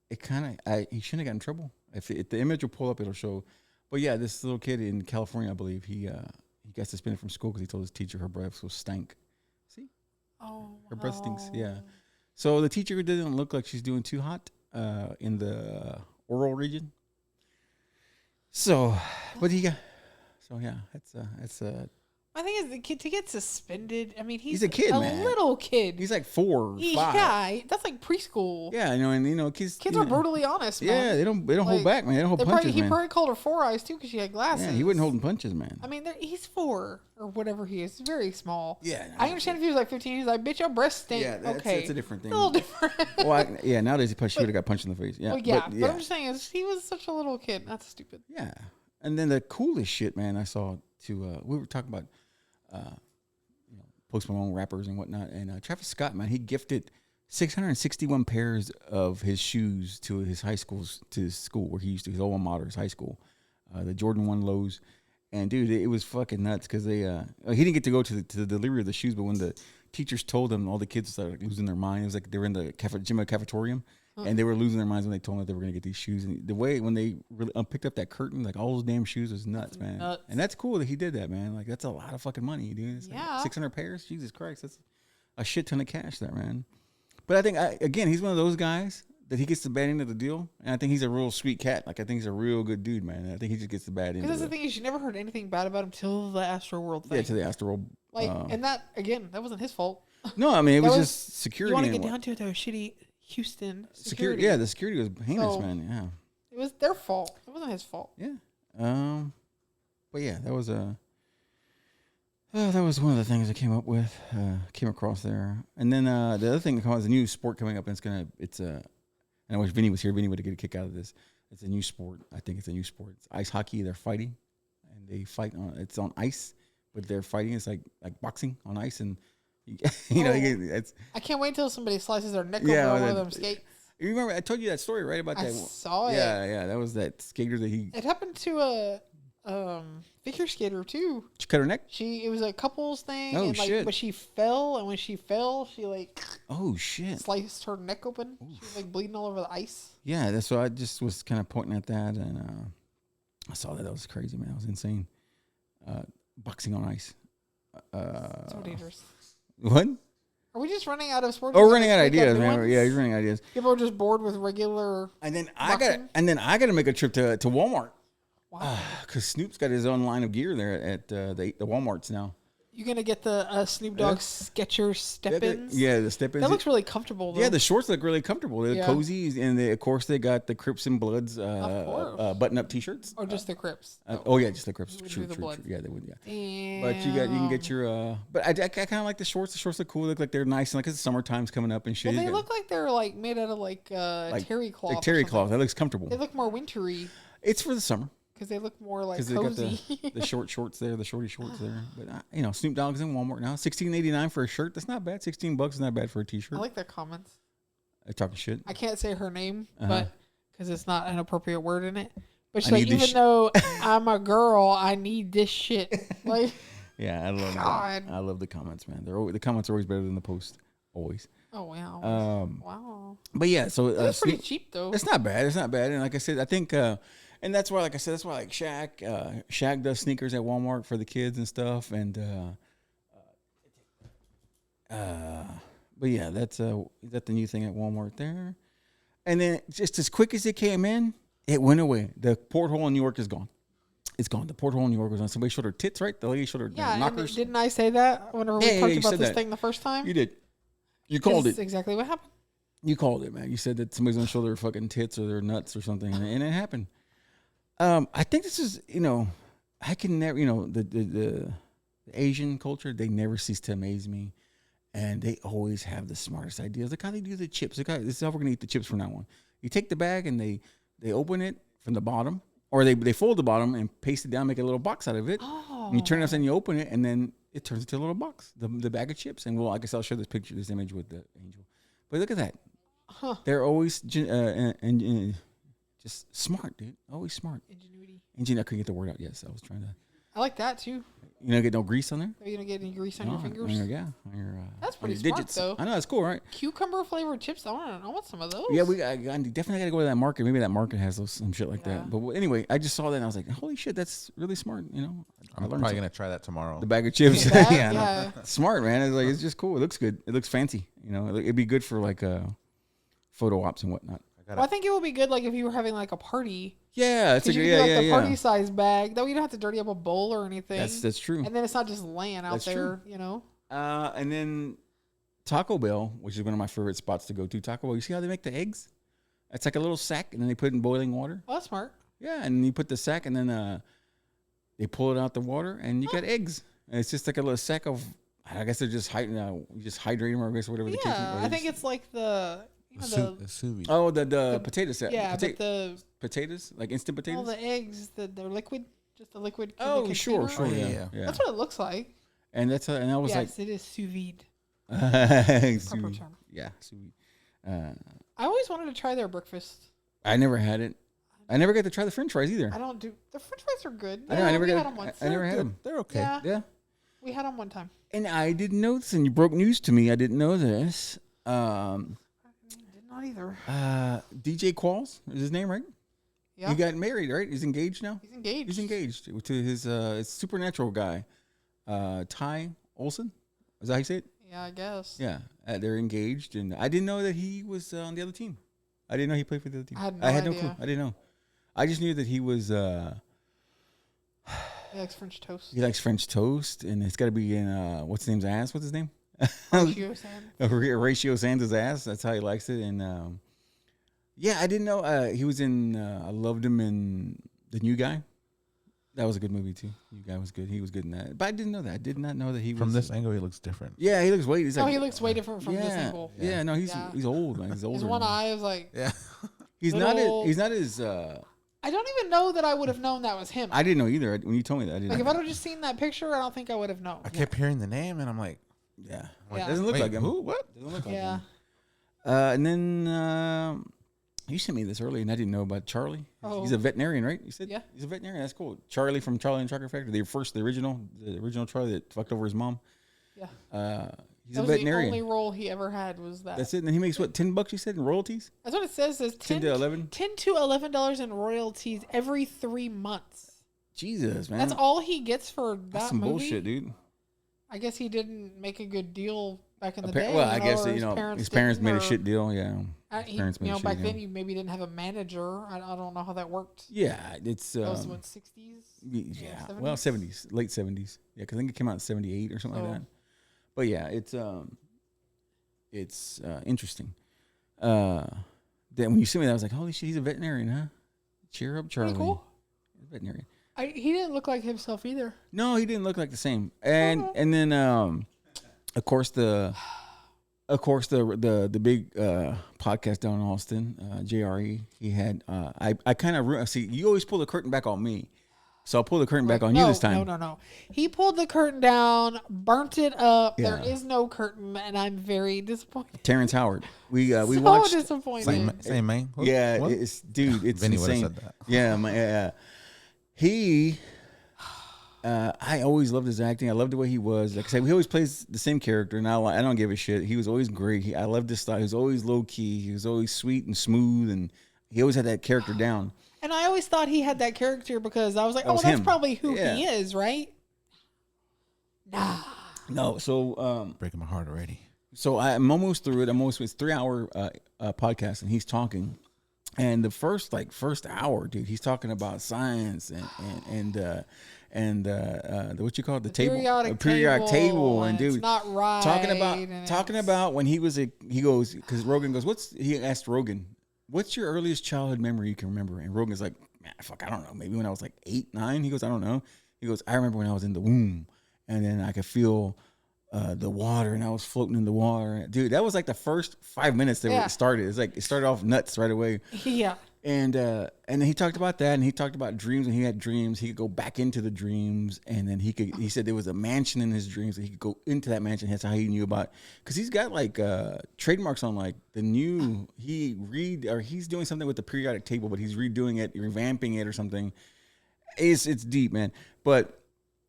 He shouldn't have got in trouble. If the image will pull up, it'll show. But yeah, this little kid in California, I believe, he got suspended from school because he told his teacher her breath was stank. See? Oh, her breath stinks. Yeah. So the teacher didn't look like she's doing too hot in the oral region. So, but he got. So yeah, it's My thing is, the kid to get suspended. I mean, he's a kid, man. Little kid. He's like 4 or 5. Yeah, that's like preschool. Yeah, and kids are brutally honest, man. Yeah, they don't hold back, man. They don't hold punches, man. He probably called her 4 Eyes too because she had glasses. Yeah, he wasn't holding punches, man. I mean, he's 4 or whatever he is. He's very small. Yeah, I understand if he was like 15. He's like, bitch, your breast stink. Yeah, okay, it's a different thing. A little different. Well, nowadays she would have got punched in the face. Yeah, but I'm just saying, he was such a little kid. That's stupid. Yeah, and then the coolest shit, man, I saw too. We were talking about. Post Malone rappers and whatnot, and Travis Scott, man, he gifted 661 pairs of his shoes to his school where he used to his alma mater, his high school, the Jordan 1 lows, and dude, it was fucking nuts because he didn't get to go to the delivery of the shoes, but when the teachers told him, all the kids started losing their mind. It was like they were in the cafetorium. And they were losing their minds when they told them that they were going to get these shoes. And the way when they really picked up that curtain, like all those damn shoes was nuts, man. Nuts. And that's cool that he did that, man. Like that's a lot of fucking money, dude. It's like 600 pairs. Jesus Christ, that's a shit ton of cash there, man. But I think again, he's one of those guys that he gets the bad end of the deal, and I think he's a real sweet cat. Like I think he's a real good dude, man. I think he just gets the bad end. Because that's the thing is, you never heard anything bad about him till the Astroworld thing. Yeah, to the Astroworld. Like, and that again, that wasn't his fault. No, I mean it was just security. You want to get down to it, though, shitty Houston security. Yeah, the security was heinous, man. Yeah, it was their fault. It wasn't his fault. Yeah. But yeah, that was that was one of the things I came across there. And then the other thing was a new sport coming up, and and I wish Vinnie was here. Vinnie would get a kick out of this. It's a new sport. I think it's a new sport. It's ice hockey. They're fighting, and they fight it's on ice, but they're fighting. It's like boxing on ice, and I can't wait until somebody slices their neck over one of them skates. You remember I told you that story, right? About that. I saw it. Yeah, that was that skater that he. It happened to figure skater too. She cut her neck. It was a couples thing. Oh, and shit. But she fell, and when she fell, she like. Oh shit! Sliced her neck open. Oof. She was like bleeding all over the ice. Yeah, that's why I just was kind of pointing at that, and I saw that. That was crazy, man. That was insane. Boxing on ice. So dangerous. What? Are we just running out of sports? Oh, we're running out of ideas, man. Yeah, you're running out of ideas. People are just bored with regular. And then I got to make a trip to Walmart. Wow. Because Snoop's got his own line of gear there at the Walmarts now. You gonna get the Snoop Dogg Skechers Step-ins? Yeah, the Step-ins. That looks really comfortable, though. Yeah, the shorts look really comfortable. They're cozy, and of course they got the Crips and Bloods button-up T-shirts. Or just the Crips. Just the Crips. True. Yeah, they would. Yeah. Damn. But you can get your. But I kind of like the shorts. The shorts look cool. They look like they're nice, and like it's summertime's coming up and shit. Well, they look like they're like made out of like terry cloth. Like terry cloth. That looks comfortable. They look more wintry. It's for the summer. Because they look more like cozy. Because they got the short shorts there, the shorty shorts there. But Snoop Dogg's in Walmart now. $16.89 for a shirt. That's not bad. $16 is not bad for a T-shirt. I like their comments. They're talking shit. I can't say her name, but because it's not an appropriate word in it. But she's like, even though I'm a girl, I need this shit. Like, yeah, I love that. I love the comments, man. The comments are always better than the post. Always. Oh wow. Wow. But yeah, so it's pretty cheap though. It's not bad. And like I said, I think. And that's why, like I said, that's why like Shaq does sneakers at Walmart for the kids and stuff. And but yeah, that's the new thing at Walmart there. And then just as quick as it came in, it went away. The porthole in New York is gone. It's gone. The porthole in New York was on. Somebody showed her tits, right? The lady showed her knockers. Didn't I say that whenever we talked about this thing the first time? You did. You called it. That's exactly what happened. You called it, man. You said that somebody's gonna show their fucking tits or their nuts or something, and it happened. I think this is, I can never, the Asian culture, they never cease to amaze me. And they always have the smartest ideas. Look how they do the chips. Look how, this is how we're going to eat the chips from now on. You take the bag and they open it from the bottom, or they fold the bottom and paste it down, make a little box out of it. Oh. And you turn it upside and you open it, and then it turns into a little box, the bag of chips. And I guess I'll share this image with the angel. But look at that. Huh. They're always, just smart, dude. Always smart. Ingenuity. I couldn't get the word out. Yes, I was trying to. I like that too. You don't get no grease on there? You don't get any grease on your fingers? Yeah. On your, that's pretty your smart, digits. though. I know, that's cool, right? Cucumber flavored chips. I want some of those. Yeah, I definitely got to go to that market. Maybe that market has some shit like that. But anyway, I just saw that and I was like, holy shit, that's really smart. I'm probably going to try that tomorrow. The bag of chips. Yeah. Smart, man. It's just cool. It looks good. It looks fancy. It'd be good for like photo ops and whatnot. I think it would be good like if you were having like a party. Yeah, it's the party size bag. That way you don't have to dirty up a bowl or anything. That's true. And then it's not just laying out there, And then Taco Bell, which is one of my favorite spots to go to. Taco Bell, you see how they make the eggs? It's like a little sack, and then they put it in boiling water. Oh, that's smart. Yeah, and you put the sack, and then they pull it out the water, and you got eggs. And it's just like a little sack of. I guess they're just hydrating them, or I guess whatever the case. Yeah, I think it's like the sous vide. Oh, the potato set. Yeah, but the potatoes, like instant potatoes. All the eggs, they're liquid, just the liquid. Oh, sure, yeah. That's what it looks like. And that's and I was like, yes, it is sous vide. Proper term. Yeah, sous vide. I always wanted to try their breakfast. I never had it. I never got to try the French fries either. I don't do the French fries are good. I know. I never had them once. I never had them. They're okay. Yeah. We had them one time. And I didn't know this, and you broke news to me. I didn't know this. Did not either. DJ Qualls is his name, right? Yeah. He got married, right? He's engaged now? He's engaged to his supernatural guy, Ty Olson. Is that how you say it? Yeah, I guess. Yeah. They're engaged, and I didn't know that he was on the other team. I didn't know he played for the other team. I had no clue. I didn't know. I just knew that he was... he likes French toast. He likes French toast, and it's got to be in, what's his name's ass? What's his name? Horatio Sands. Horatio Sands' ass. That's how he likes it. And yeah, I didn't know he was in. I loved him in The New Guy. That was a good movie too. New Guy was good. He was good in that. But I didn't know that. I did not know that he was. From this angle, he looks different. Yeah, he looks way. He's he looks way different from this angle. Yeah, no, he's old. Man. He's older. His one eye is like. Yeah. He's not as. I don't even know that I would have known that was him. I didn't know either when you told me that. I didn't. Like if I'd have just seen that picture, I don't think I would have known. I kept hearing the name, and I'm like. Yeah. Yeah. Doesn't look like him. Who? What? Doesn't look like yeah. him. And then You sent me this earlier, and I didn't know about Charlie. Oh. He's a veterinarian, right? You said, yeah, he's a veterinarian. That's cool. Charlie from Charlie and Chocolate Factory, the original Charlie that fucked over his mom. yeah. He's a veterinarian. The only role he ever had was that. That's it. And then he makes what, $10? You said in royalties. That's what it says. Is 10 to 11. $10 to $11 in royalties every 3 months. Jesus, man. That's all he gets for that That's some movie? bullshit, dude. I guess he didn't make a good deal back in the day. Well, I guess his parents made a shit deal. Yeah, back then you maybe didn't have a manager. I don't know how that worked. Yeah, it's that was what 60s. Yeah, 70s? well, 70s, late 70s. Yeah, because I think it came out in 78 or something like that. But yeah, it's interesting. Then when you see me, I was like, holy shit, he's a veterinarian, huh? Cheer up, Charlie. Pretty cool. Veterinarian. He didn't look like himself either. No, he didn't look like the same. And then of course the big podcast down in Austin, JRE. He had I kind of see, you always pull the curtain back on me, so I'll pull the curtain back on you this time. No. He pulled the curtain down, burnt it up. Yeah. There is no curtain, and I'm very disappointed. Terrance Howard. We so watched. disappointed. Same man. What? Yeah, What? it's Vinnie insane. Said that. Yeah, he. I always loved his acting. I loved the way he was. Like I said, he always plays the same character, and I don't give a shit. He was always great. I loved his style. He was always low key. He was always sweet and smooth, and he always had that character down. And I always thought he had that character because I was like, that's him. Probably who Yeah. he is, right? Nah. No, so breaking my heart already. So I'm almost through it. It's 3-hour podcast, and he's talking. And the first hour, dude, he's talking about science and what you call it, the periodic table, and dude, it's not right. Talking about when he goes, because Rogan goes, he asked Rogan, what's your earliest childhood memory you can remember? And Rogan's like, man, fuck, I don't know, maybe when I was like 8, 9. He goes, I don't know. He goes, I remember when I was in the womb, and then I could feel the water, and I was floating in the water. Dude, that was like the first 5 minutes that it started. It's like it started off nuts right away. Yeah. And then he talked about that, and he talked about dreams. When he had dreams, he could go back into the dreams, and then he said there was a mansion in his dreams that he could go into that mansion. That's how he knew about, because he's got like trademarks on like the new. He's doing something with the periodic table, but he's redoing it, revamping it, or something. It's deep, man. But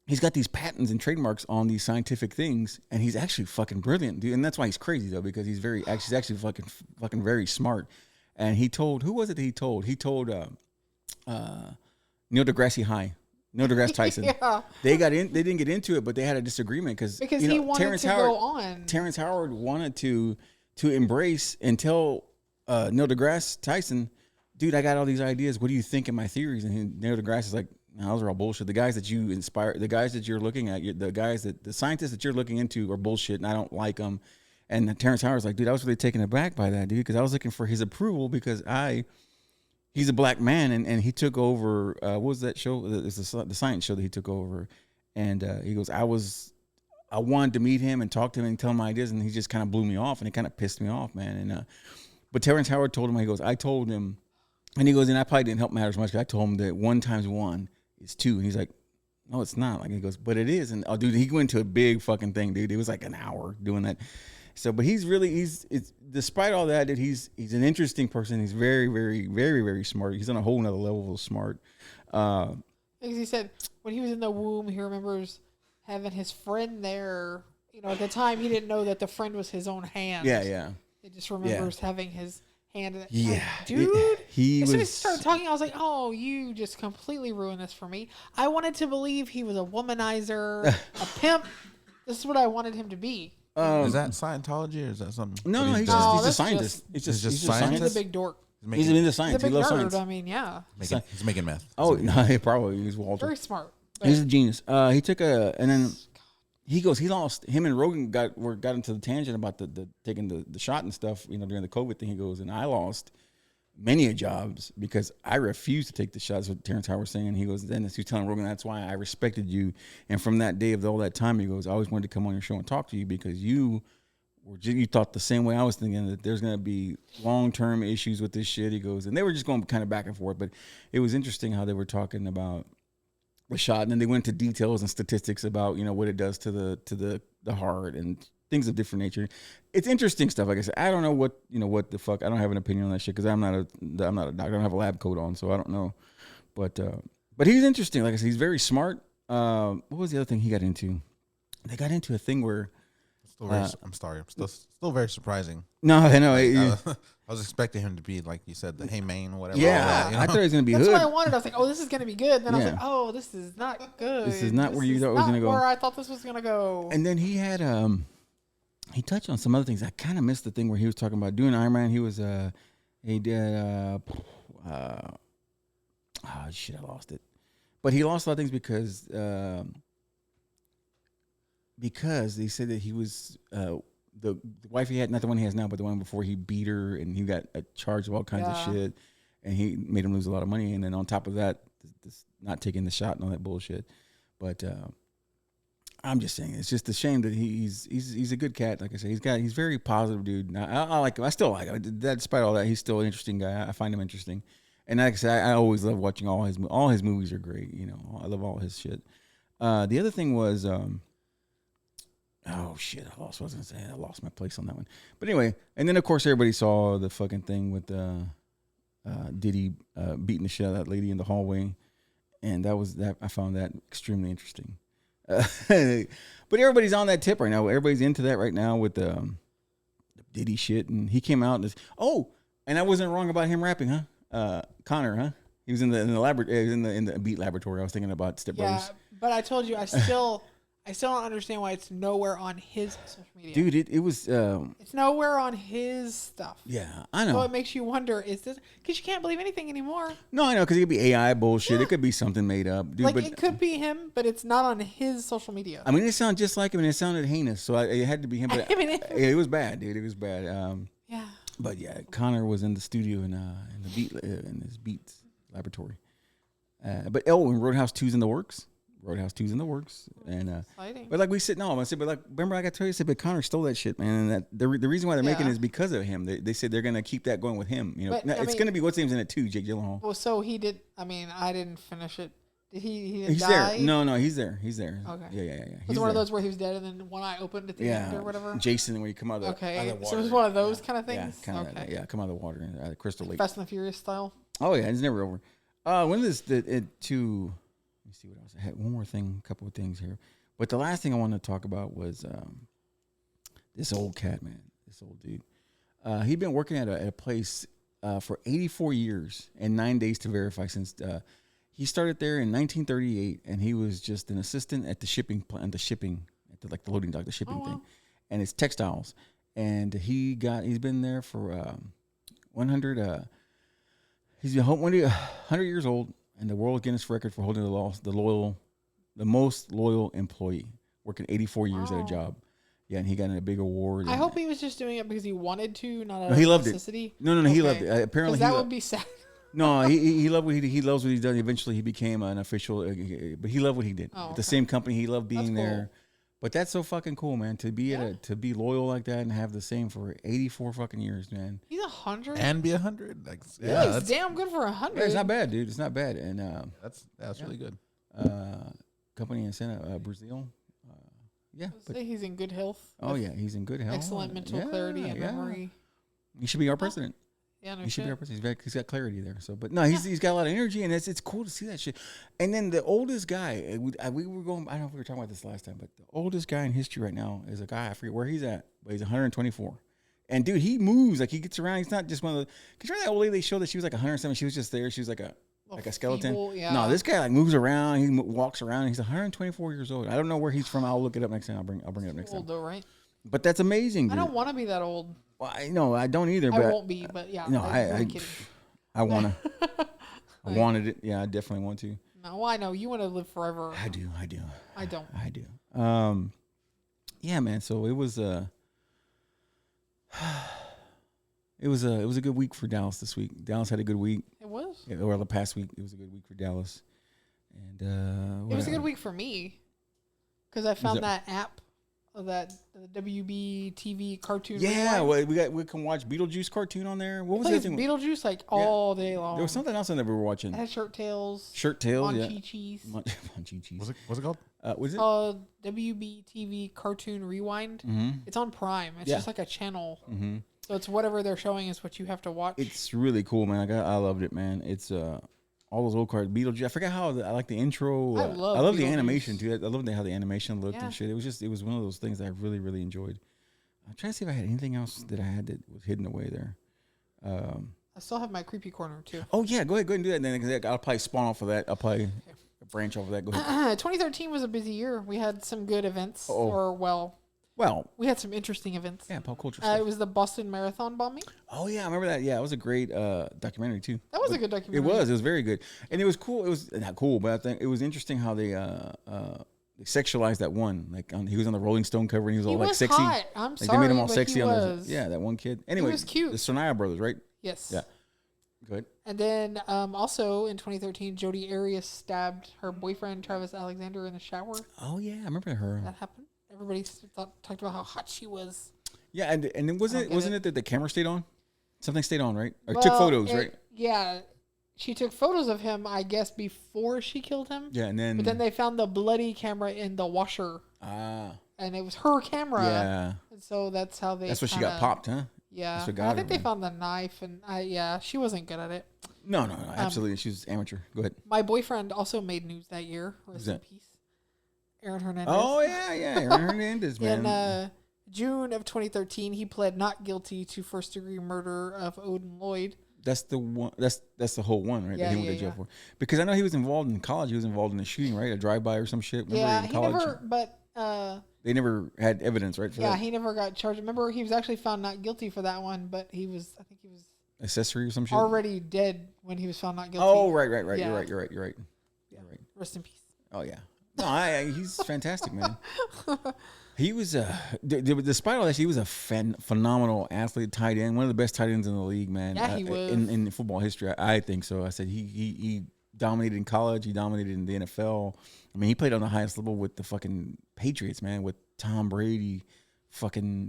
he's got these patents and trademarks on these scientific things, and he's actually fucking brilliant, dude. And that's why he's crazy though, because he's actually fucking very smart. And he told, who was it that he told? He told Neil deGrasse Tyson. Yeah. They didn't get into it, but they had a disagreement because he wanted to go on. Terrance Howard wanted to embrace and tell Neil deGrasse Tyson, dude, I got all these ideas. What do you think of my theories? And Neil deGrasse is like, no, those are all bullshit. The guys that you inspire, the guys that you're looking at, the scientists that you're looking into are bullshit, and I don't like them. And Terrance Howard's like, dude, I was really taken aback by that, dude, because I was looking for his approval because he's a black man, and he took over. What was that show? It's the science show that he took over, and he goes, I wanted to meet him and talk to him and tell him my ideas, and he just kind of blew me off, and it kind of pissed me off, man. And but Terrance Howard told him, he goes, I told him, and he goes, and I probably didn't help matters much because I told him that 1 times 1 is 2, and he's like, no, it's not. Like he goes, but it is, and dude, he went into a big fucking thing, dude. It was like an hour doing that. So, but he's despite all that, he's an interesting person. He's very, very, very, very smart. He's on a whole nother level of smart. Because he said when he was in the womb, he remembers having his friend there. At the time, he didn't know that the friend was his own hand. Yeah. He just remembers having his hand. Yeah, dude. As soon as he started talking, I was like, "Oh, you just completely ruined this for me." I wanted to believe he was a womanizer, a pimp. This is what I wanted him to be. Is that Scientology or is that something? No, he's a scientist. He's just He's a big dork. He's into science. He's a big he loves nerd. science. I mean, yeah. He's making meth. Oh no, he probably he's Walter. Very smart. He's a genius. He took and then he lost. Him and Rogan got into the tangent about the taking the shot and stuff. During the COVID thing, he goes, and I lost many jobs because I refused to take the shots. What Terrance Howard was saying. He goes, then he's telling Rogan, that's why I respected you. And from that day of all that time, he goes, I always wanted to come on your show and talk to you because you thought the same way I was thinking, that there's going to be long-term issues with this shit. He goes, and they were just going kind of back and forth, but it was interesting how they were talking about the shot, and then they went into details and statistics about what it does to the the heart and things of different nature. It's interesting stuff. Like I said, I don't know what the fuck. I don't have an opinion on that shit because I'm not a doctor. I don't have a lab coat on, so I don't know. But he's interesting. Like I said, he's very smart. What was the other thing he got into? They got into a thing where. I'm sorry. I'm still very surprising. No, I know. I was expecting him to be like you said, the hey man, whatever. Yeah, I thought he was gonna be. That's hood. what I wanted. I was like, oh, this is gonna be good. Then I was like, oh, this is not good. This is not where you thought it was gonna go. Where I thought this was gonna go. And then he had he touched on some other things. I kind of missed the thing where he was talking about doing Iron Man. He was he did oh shit, I lost it. But he lost a lot of things because they said that he was the wife he had, not the one he has now, but the one before, he beat her and he got charged of all kinds of shit, and he made him lose a lot of money. And then on top of that, this not taking the shot and all that bullshit. But I'm just saying, it's just a shame that he's a good cat. Like I said, he's very positive dude. I like him. I still like him. Despite all that, he's still an interesting guy. I find him interesting. And like I said, I always love watching all his movies are great. You know, I love all his shit. The other thing was. Oh shit! I lost what I was gonna say. I lost my place on that one. But anyway, and then of course everybody saw the fucking thing with Diddy beating the shit out of that lady in the hallway, and that I found that extremely interesting. But everybody's on that tip right now. Everybody's into that right now with the Diddy shit, and he came out and and I wasn't wrong about him rapping, huh? Connor, huh? He was in the laboratory, in the Beat laboratory. I was thinking about Step Brothers. Yeah, but I told you I still don't understand why it's nowhere on his social media. Dude, it was... it's nowhere on his stuff. Yeah, I know. So it makes you wonder, is this... Because you can't believe anything anymore. No, I know, because it could be AI bullshit. Yeah. It could be something made up. Dude, like, but, it could be him, but it's not on his social media. I mean, it sounded just like him, and it sounded heinous, so it had to be him. But it was bad, dude. It was bad. Yeah. But yeah, Connor was in the studio in his Beats laboratory. And Roadhouse 2's in the works. Roadhouse 2's in the works, and but like we said, but like remember I got to tell you, I said, but Connor stole that shit, man. And that the reason why they're making it is because of him. They said they're gonna keep that going with him. You know, but, it's gonna be what's name's in it too, Jake Gyllenhaal. Well, so he did. I mean, I didn't finish it. Did he? He's die? there. No, he's there. He's there. Okay. Yeah. Was it one of those where he was dead and then one eye opened at the end or whatever? Jason, when you come out of the out of the water. So it was one of those kind of things. Yeah, kind of. Yeah, come out of the water, Crystal Lake. Fast and the Furious style. Oh yeah, it's never over. When is two? Let me see what else. I had one more thing, a couple of things here. But the last thing I wanted to talk about was this old cat, man. This old dude. He'd been working at a place for 84 years and 9 days to verify since he started there in 1938, and he was just an assistant at the shipping plant, the loading dock, the shipping thing, and it's textiles. And he's been there for 100. He's 100 years old. And the World Guinness record for holding the most loyal employee, working 84 years at a job. Yeah, and he got a big award. I hope he was just doing it because he wanted to, not out of necessity. Loved it. No, he loved it. Apparently, that would be sad. No, he loved what he loves what he's done. Eventually, he became an official, but he loved what he did. At the same company, he loved being there. But that's so fucking cool, man. To be to be loyal like that and have the same for 84 fucking years, man. He's 100 and be 100. Like, that's damn good for 100. Yeah, it's not bad, dude. It's not bad, and that's really good. Company in Santa Brazil. He's in good health. Oh yeah, he's in good health. Excellent mental clarity and memory. He should be our president. Yeah, no he should shit. be our president. He's got clarity there. So, but no, he's got a lot of energy, and it's cool to see that shit. And then the oldest guy, we were going. I don't know if we were talking about this last time, but the oldest guy in history right now is a guy. I forget where he's at, but he's 124. And dude, he moves like he gets around. He's not just one of the. Cause you remember that old lady they showed that she was like 107. She was just there. She was like a skeleton. Feeble, yeah. No, this guy like moves around. He walks around. He's 124 years old. I don't know where he's from. I'll look it up next time. I'll bring it up next time. Old though, right? But that's amazing, dude. I don't want to be that old. Well, I don't either. But I won't be, but yeah. No, I wanna. I wanted it. Yeah, I definitely want to. No, I know you want to live forever. I do. I don't. I do. Yeah, man. So it was it was a good week for Dallas this week. Dallas had a good week. It was. Yeah, or the past week, it was a good week for Dallas. And it was a good week for me because I found that app that WB TV cartoon. Yeah, we can watch Beetlejuice cartoon on there. What was the thing? Beetlejuice like all day long. There was something else on there we were watching. It had Shirt Tales. Monchi-Cheese. What's it called? Was it? WB TV Cartoon Rewind. Mm-hmm. It's on Prime. It's just like a channel. Mm-hmm. So it's whatever they're showing is what you have to watch. It's really cool, man. I loved it, man. It's all those old cards. Beetlejuice. I forgot how I like the intro. I love the animation too. I love how the animation looked and shit. It was one of those things that I really, really enjoyed. I'm trying to see if I had anything else that I had that was hidden away there. I still have my creepy corner too. Oh yeah, go ahead and do that. And then I'll probably spawn off of that. I'll probably branch off of that. Go ahead. 2013 was a busy year. We had some good events, we had some interesting events. Yeah, pop culture stuff. It was the Boston Marathon bombing. Oh yeah, I remember that. Yeah, it was a great documentary too. That was a good documentary. It was very good, and it was cool. It was not cool, but I think it was interesting how they sexualized that one. Like he was on the Rolling Stone cover, and he was all like sexy. Hot. I'm sorry, they made him all but sexy he on was. that one kid. Anyway, he was cute. The Sonaya brothers, right? Yes. Yeah. Good. And then also in 2013, Jodi Arias stabbed her boyfriend Travis Alexander in the shower. Oh yeah, I remember her. That happened. Everybody talked about how hot she was. Yeah, and then wasn't it that the camera stayed on? Something stayed on, right? Or took photos, right? Yeah, she took photos of him, I guess, before she killed him. Yeah, but then they found the bloody camera in the washer. Ah. And it was her camera. Yeah. And so that's how they. That's what she got popped, huh? Yeah. I think they found the knife, and she wasn't good at it. No, absolutely. She was amateur. Go ahead. My boyfriend also made news that year. Rest in peace. Aaron Hernandez. Oh, yeah. Aaron Hernandez, man. In June of 2013, he pled not guilty to first-degree murder of Odin Lloyd. That's the one. That's the whole one, right? Yeah, that he went to jail for. Because I know he was involved in college. He was involved in a shooting, right? A drive-by or some shit. Remember in college? They never had evidence, right? For that? He never got charged. Remember, he was actually found not guilty for that one, but I think he was accessory or some shit. Already dead when he was found not guilty. Oh, right. Yeah. You're right. You're right. Rest in peace. Oh yeah. No, he's fantastic, man. He was despite all that, he was a phenomenal athlete, tight end, one of the best tight ends in the league, man. Yeah, he was in football history. I think so. I said he dominated in college. He dominated in the NFL. I mean, he played on the highest level with the fucking Patriots, man, with Tom Brady. Fucking,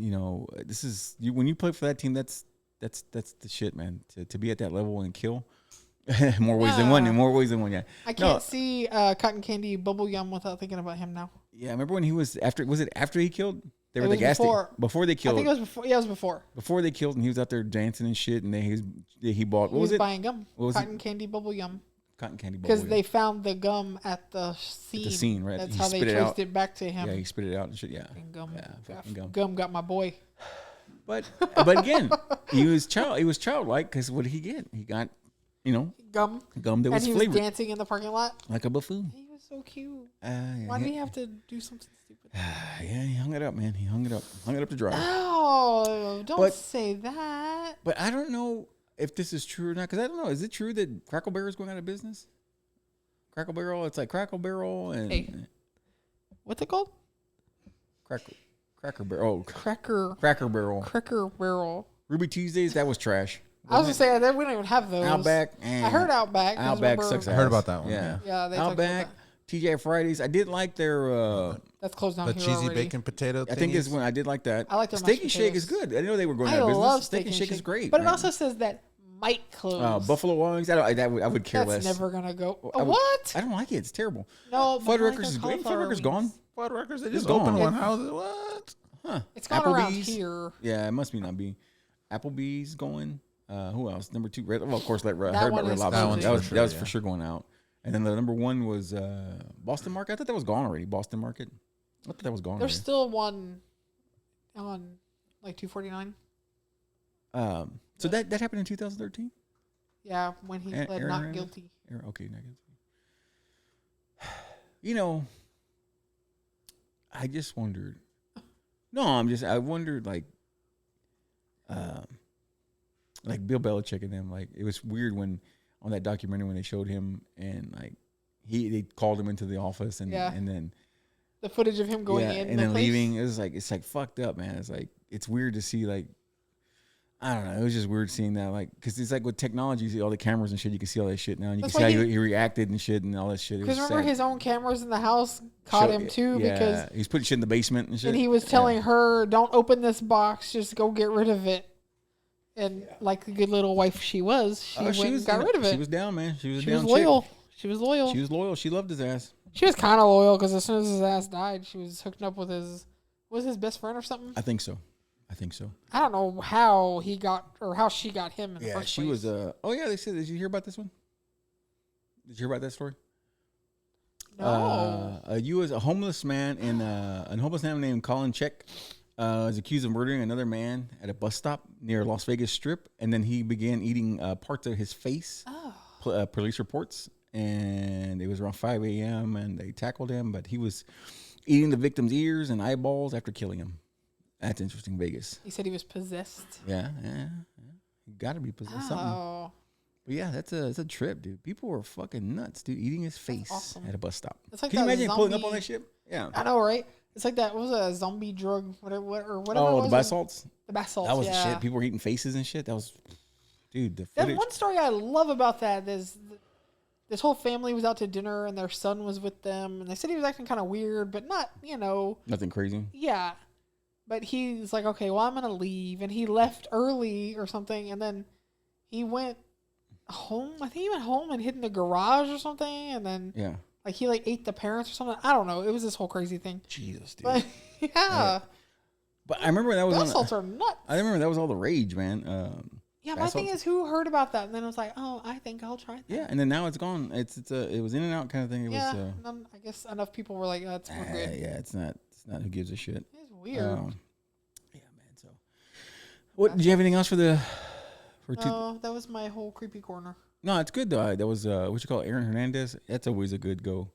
this is when you play for that team. That's the shit, man. To be at that level and kill. More ways than one. Yeah. I can't see Cotton Candy Bubble Yum without thinking about him now. Yeah, I remember when he was after. Was it after he killed? They were at the gas station before they killed. I think it was before. Yeah, it was before. Before they killed, and he was out there dancing and shit. And he bought. What was it? Buying gum. What was Cotton Candy Bubble Yum. Cotton Candy Bubble. Because they found the gum at the scene. At the scene, right? That's how they traced it back to him. Yeah, he spit it out and shit. Yeah. Gum got my boy. But again, he was childlike because what did he get? He got. Gum that was flavored. And he was dancing in the parking lot like a buffoon. He was so cute. Yeah, why did he have to do something stupid? Yeah, he hung it up, man. He hung it up to dry. Oh, don't say that. But I don't know if this is true or not, because I don't know. Is it true that Crackle Barrel is going out of business? Crackle Barrel, it's like Crackle Barrel and... Hey, what's it called? Cracker Barrel. Cracker Barrel. Ruby Tuesdays, that was trash. I was going to say, we don't even have those. Outback. I heard Outback. Outback sucks. I heard about that one. Yeah. They Outback, TGI Fridays. I did like their... That's closed down the here cheesy already. bacon potato I think this one, I did like that. I like their Steak and Shake is good. I didn't know they were going out of business. I love Steak and Shake is great. But it also says that might close. Buffalo Wings, I would care less. That's never going to go. What? I don't like it. It's terrible. No, Fuddruckers is great. Fuddruckers gone. Fuddruckers, they just opened one house. What? Huh. It's gone around here. Yeah, it must not be. Applebee's going. Who else? Number 2, of course, I heard about Red Lobster. That was for sure going out. And then the number 1 was Boston Market. I thought that was gone already. Boston Market. I thought that was gone. There's still one on like 249. So that happened in 2013. Yeah, when he pled not guilty. Okay, not guilty. I just wondered. I wondered like Bill Belichick and them. Like it was weird when on that documentary when they showed him and like they called him into the office and then the footage of him going in and then leaving. It's like fucked up, man. It's like it's weird to see like I don't know. It was just weird seeing that, like, because it's like with technology, you see all the cameras and shit. You can see all that shit now, and you That's can see why how he reacted and shit and all that shit. Because remember, his own cameras in the house caught him too. Yeah, because he's putting shit in the basement and shit. And he was telling her, "Don't open this box. Just go get rid of it." And like the good little wife she was, she went and got rid of it. She was down, man. She was loyal. Chick. She was loyal. She was loyal. She loved his ass. She was kind of loyal because as soon as his ass died, she was hooking up with his best friend or something. I think so. I don't know how he got or how she got him in the first place. She was. Oh yeah, they said. Did you hear about this one? Did you hear about that story? No. A homeless man named Colin Check was accused of murdering another man at a bus stop near Las Vegas Strip, and then he began eating parts of his face. Police reports, and it was around 5 a.m. and they tackled him, but he was eating the victim's ears and eyeballs after killing him. That's interesting, Vegas. He said he was possessed. Yeah. You got to be possessed. Something. But yeah, that's a trip, dude. People were fucking nuts, dude. Eating his face at a bus stop. Like can you imagine pulling up on that shit? Yeah, I know, right? It's like that. What was a zombie drug, whatever. Oh, the bath salts. The bath salts. That was the shit. People were eating faces and shit. That was, dude. The footage. That's one story I love about that is this whole family was out to dinner and their son was with them, and they said he was acting kind of weird, but not, nothing crazy. Yeah, but he's like, okay, well, I'm gonna leave, and he left early or something, and then he went home. I think he went home and hid in the garage or something, and then like he ate the parents or something. I don't know. It was this whole crazy thing. Jesus, dude. But yeah. But I remember that was bath salts are nuts. I remember that was all the rage, man. Yeah, my thing is, who heard about that? And then I was like, oh, I think I'll try that. Yeah, and then now it's gone. It was in and out kind of thing. It was. I guess enough people were like, that's more good. Yeah, it's not who gives a shit. It's weird. Yeah, man. So, what? Did you have anything else for the? No, that was my whole creepy corner. No, it's good though. That was what you call it, Aaron Hernandez. That's always a good go.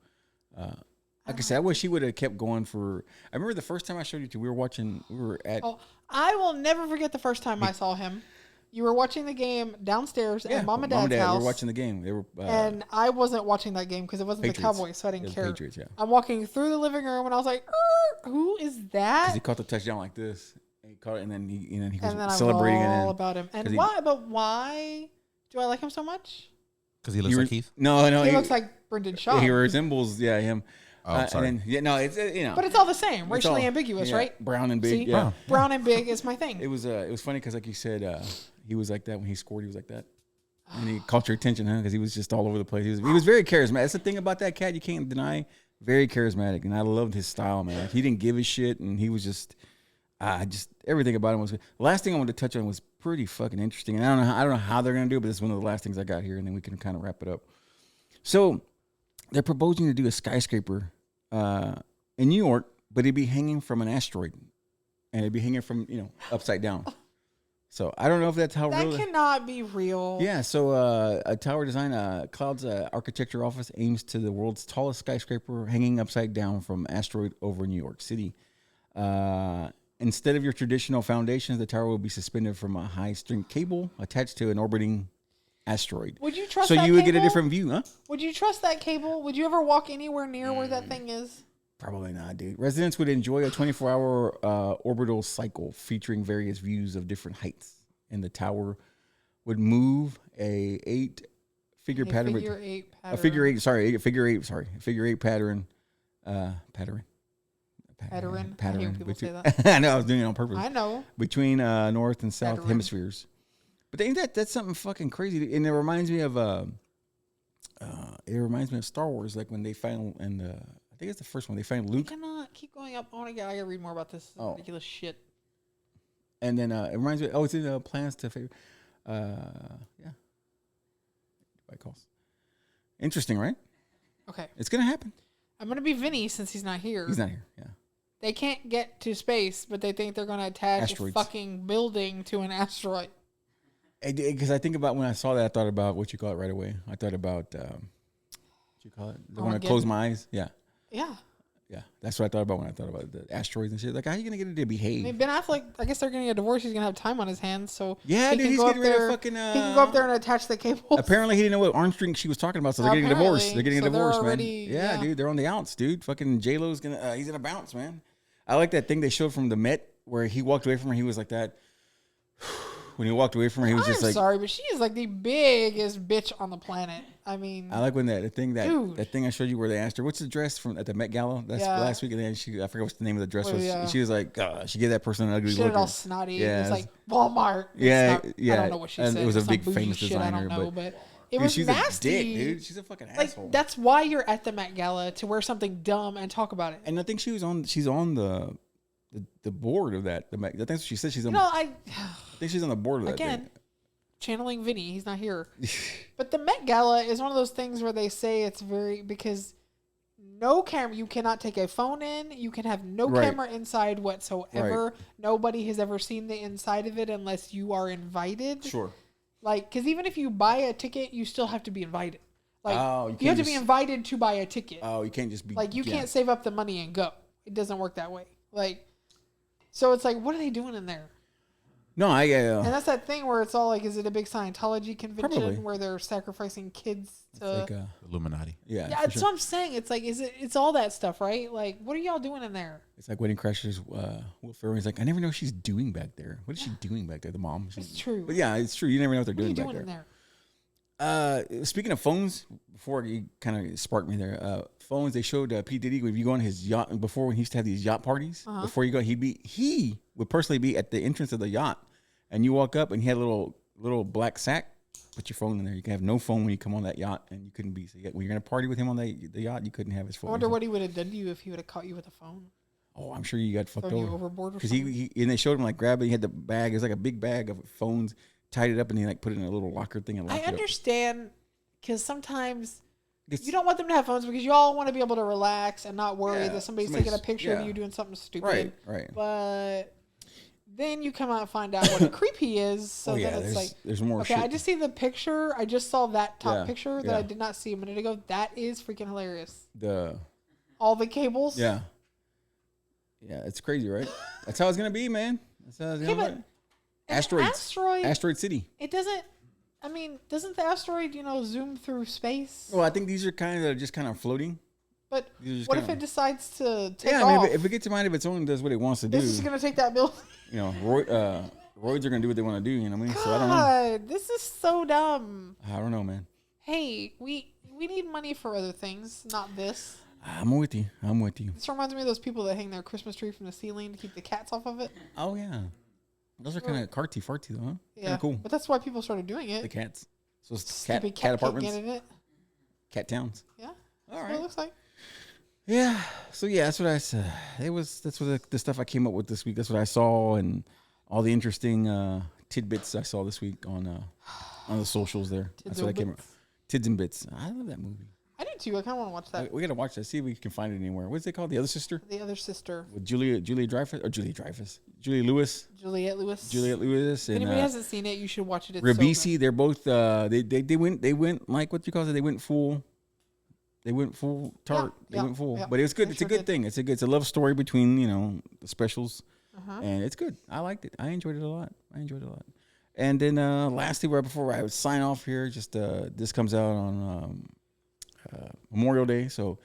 Like I said, I wish he would have kept going for. I remember the first time I showed you to. We were at. Oh, I will never forget the first time I saw him. You were watching the game downstairs at Mom and Dad's house. We were watching the game. They were, and I wasn't watching that game because it wasn't Patriots. the Cowboys, so I didn't care. Patriots, yeah. I'm walking through the living room and I was like, "Who is that?" Because he caught the touchdown like this. And he caught it, and then he was and celebrating. I was all about him. And why? But why do I like him so much? Because he looks like Keith. No, he looks like Brendan Shaw. He resembles, him. Oh, sorry. And then, it's But it's all the same, racially ambiguous, right? Brown and big. See? Yeah, brown and big is my thing. It was funny because like you said, he was like that when he scored. He was like that, and he caught your attention, because he was just all over the place. He was very charismatic. That's the thing about that cat you can't deny. Very charismatic, and I loved his style, man. Like, he didn't give a shit, and he was just everything about him was good. The last thing I wanted to touch on was pretty fucking interesting, and I don't know how they're gonna do it, but it's one of the last things I got here, and then we can kind of wrap it up. So they're proposing to do a skyscraper in New York, but it'd be hanging from an asteroid, and it'd be hanging from upside down. So I don't know if that's how real. That cannot be real. Yeah. So a tower design, Cloud's architecture office aims to the world's tallest skyscraper hanging upside down from asteroid over New York City. Instead of your traditional foundations, the tower will be suspended from a high-strength cable attached to an orbiting asteroid. Would you trust so that you would cable? get a different view, huh? Would you trust that cable? Would you ever walk anywhere near where that thing is? Probably not, dude. Residents would enjoy a 24-hour orbital cycle featuring various views of different heights, and the tower would move a figure eight pattern. A figure eight pattern. Pattern. I know, I was doing it on purpose. I know. Between north and south hemispheres. But that's something fucking crazy, and it reminds me of Star Wars, like when they found I think it's the first one. They found Luke. I cannot keep going up. I gotta read more about this ridiculous shit. And then it reminds me. Oh, it's in plans to favor. Calls. Interesting, right? Okay. It's gonna happen. I'm gonna be Vinnie since he's not here. He's not here. Yeah. They can't get to space, but they think they're gonna attach a fucking building to an asteroid. Because I think about when I saw that, I thought about what you call it right away. I thought about what you call it. When I close my eyes. Yeah. Yeah. Yeah, that's what I thought about when I thought about the asteroids and shit. Like, how are you gonna get it to behave? I mean, Ben Affleck, I guess they're getting a divorce. He's gonna have time on his hands, so yeah, dude, he's getting rid of fucking. He can go up there and attach the cable. Apparently, he didn't know what arm string she was talking about, so they're getting a divorce. They're getting a divorce, man. Yeah, dude, they're on the outs, dude. Fucking J-Lo's gonna, he's gonna bounce, man. I like that thing they showed from the Met where he walked away from her. He was like that. when he walked away from her, he was just like, sorry, but she is like the biggest bitch on the planet. I mean, I like when that thing I showed you where they asked her, "What's the dress from at the Met Gala?" That's last week, and then I forgot what's the name of the dress was. Yeah. She was like, she gave that person an ugly she look. She all snotty. Yeah, it was like Walmart. Yeah, I don't know what she said. It was a big famous shit, designer, I don't know, but it dude, was she's nasty. A dick, dude. She's a fucking asshole. Like that's why you're at the Met Gala, to wear something dumb and talk about it. And I think she's on the board of that. I think what she said. She's on. I think she's on the board of that. Again, channeling Vinnie. He's not here. But the Met Gala is one of those things where they say it's because no camera. You cannot take a phone in. You can have no camera inside whatsoever. Right. Nobody has ever seen the inside of it unless you are invited. Sure. Like, because even if you buy a ticket, you still have to be invited. Like, you have to be invited to buy a ticket. Oh, you can't just be... Like, you can't save up the money and go. It doesn't work that way. Like, so it's like, what are they doing in there? No, and that's that thing where it's all like, is it a big Scientology convention probably. where they're sacrificing kids to... It's like Illuminati. Yeah, that's what I'm saying. It's like, it's all that stuff, right? Like, what are y'all doing in there? It's like Wedding Crashers. Will Ferrell, he's like, I never know what she's doing back there. What is she doing back there? The mom. It's true. But yeah, it's true. You never know what they're doing back there. In there. Speaking of phones, before you kind of sparked me there, phones, they showed P. Diddy, if you go on his yacht, before when he used to have these yacht parties, before you go, he would personally be at the entrance of the yacht, and you walk up and he had a little black sack, put your phone in there. You can have no phone when you come on that yacht, and you couldn't be, so when you're going to party with him on the yacht, you couldn't have his phone. I wonder what he would have done to you if he would have caught you with a phone. Oh, I'm sure you got fucked Thrown over. You overboard or Because something? and they showed him like grab it, he had the bag, it was like a big bag of phones, tied it up, and he like put it in a little locker thing and locked it up. I understand. Because sometimes you don't want them to have phones because you all want to be able to relax and not worry that somebody's taking a picture of you doing something stupid. Right. But then you come out and find out what a creep he is. So then it's like, there's more okay, shit. I just see the picture. I just saw that top picture that I did not see a minute ago. That is freaking hilarious. All the cables. Yeah. Yeah, it's crazy, right? That's how it's going to be, man. That's how it's going to be. Asteroid City. It doesn't. I mean, doesn't the asteroid, zoom through space? Well, I think these are kind of floating. But what if it decides to take off? I mean, if it gets a mind of its own and does what it wants to do. This is going to take that building. Roids are going to do what they want to do, you know what I mean? God, so I don't know. This is so dumb. I don't know, man. Hey, we need money for other things, not this. I'm with you. This reminds me of those people that hang their Christmas tree from the ceiling to keep the cats off of it. Oh, yeah. Those are kind of farty though, huh? Yeah, kinda cool. But that's why people started doing it. The cats. So it's Stupid cat apartments. Get in it. Cat towns. Yeah. All right. What it looks like. Yeah. So yeah, that's what I said. That's what the stuff I came up with this week. That's what I saw, and all the interesting tidbits I saw this week on the socials there. That's what I came up. Tids and Bits. I love that movie. I do too. I kind of want to watch that. We gotta watch that. See if we can find it anywhere. What's it called? The Other Sister. The Other Sister. With Juliet Lewis. If And, anybody hasn't seen it, you should watch it. It's Ribisi. so good. They're both. They went like what you call it. They went full. They went full tart. They went full. But it's good. It's a good thing. It's a love story between the specials, and it's good. I liked it. I enjoyed it a lot. And then lastly, right before I would sign off here, just this comes out on Memorial Day, so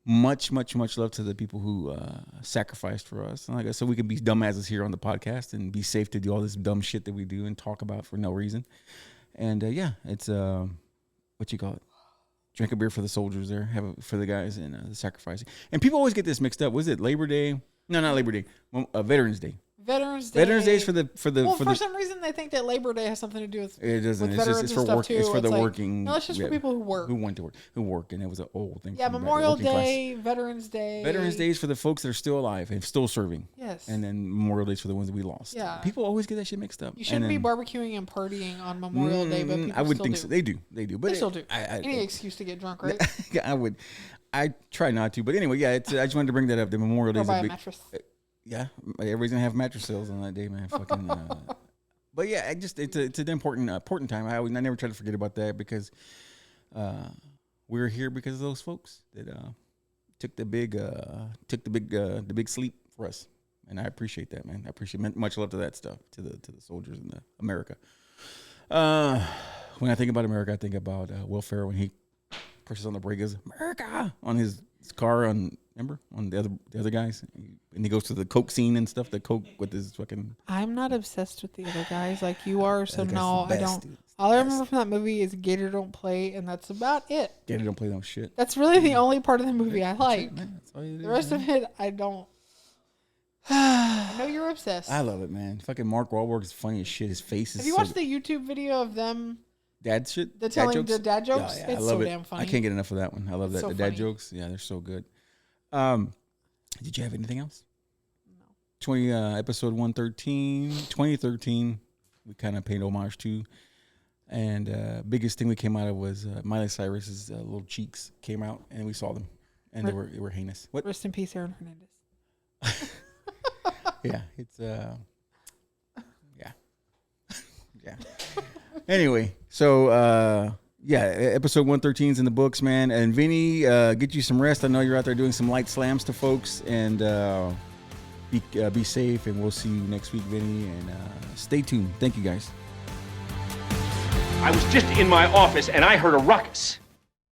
much love to the people who sacrificed for us. And like I said, we can be dumbasses here on the podcast and be safe to do all this dumb shit that we do and talk about for no reason. And it's what you call it. Drink a beer for the soldiers there, have it for the guys and the sacrificing. And people always get this mixed up. Was it Labor Day? No, not Labor Day. Veterans Day. Veterans Day. Veterans Day is for some reason they think that Labor Day has something to do with it doesn't. With It's for work. It's for the working. No, it's just for people who work. Who went to work. Who work, and it was an old thing. Yeah, Memorial Day, Veterans Day. Veterans Day is for the folks that are still alive and still serving. Yes. And then Memorial Day is for the ones that we lost. Yeah. People always get that shit mixed up. You shouldn't be barbecuing and partying on Memorial Day, but people I wouldn't still think do. so. They do. But They still do. Any excuse to get drunk, right? I try not to, but anyway, I just wanted to bring that up. The Memorial Day is a big mattress. Yeah, everybody's gonna have mattress sales on that day, man. Fucking. But yeah, it's an important time. I never try to forget about that because we're here because of those folks that took the big sleep for us, and I appreciate that, man. I appreciate much love to that stuff to the soldiers in America. When I think about America, I think about Will Ferrell when he pushes on the brake, goes America on his his car on. Remember on the other guys, and he goes to the coke scene and stuff. The coke with his fucking. I'm not obsessed with the other guys like you are, so no, I don't. Dude. All I remember from that movie is Gator don't play, and that's about it. Gator don't play no shit. That's really the only part of the movie I like. That's all you do, The rest man. of it, I don't. I know you're obsessed. I love it, man. Fucking Mark Wahlberg is funny as shit. His face is. Have you watched the YouTube video of them? dad shit? The telling the dad jokes? Yeah, It's I love so it. damn funny. I can't get enough of that one. I love It's that. so The dad funny. jokes. Yeah, they're so good. Did you have anything else? No. Episode 113, 2013. We kind of paid homage to. And biggest thing we came out of was Miley Cyrus's little cheeks came out, and we saw them, and they were heinous. What? Rest in peace, Aaron Hernandez. Yeah, it's yeah. Yeah. Anyway, so yeah, episode 113 is in the books, man. And Vinny, get you some rest. I know you're out there doing some light slams to folks, and be safe. And we'll see you next week, Vinny. And stay tuned. Thank you, guys. I was just in my office and I heard a ruckus.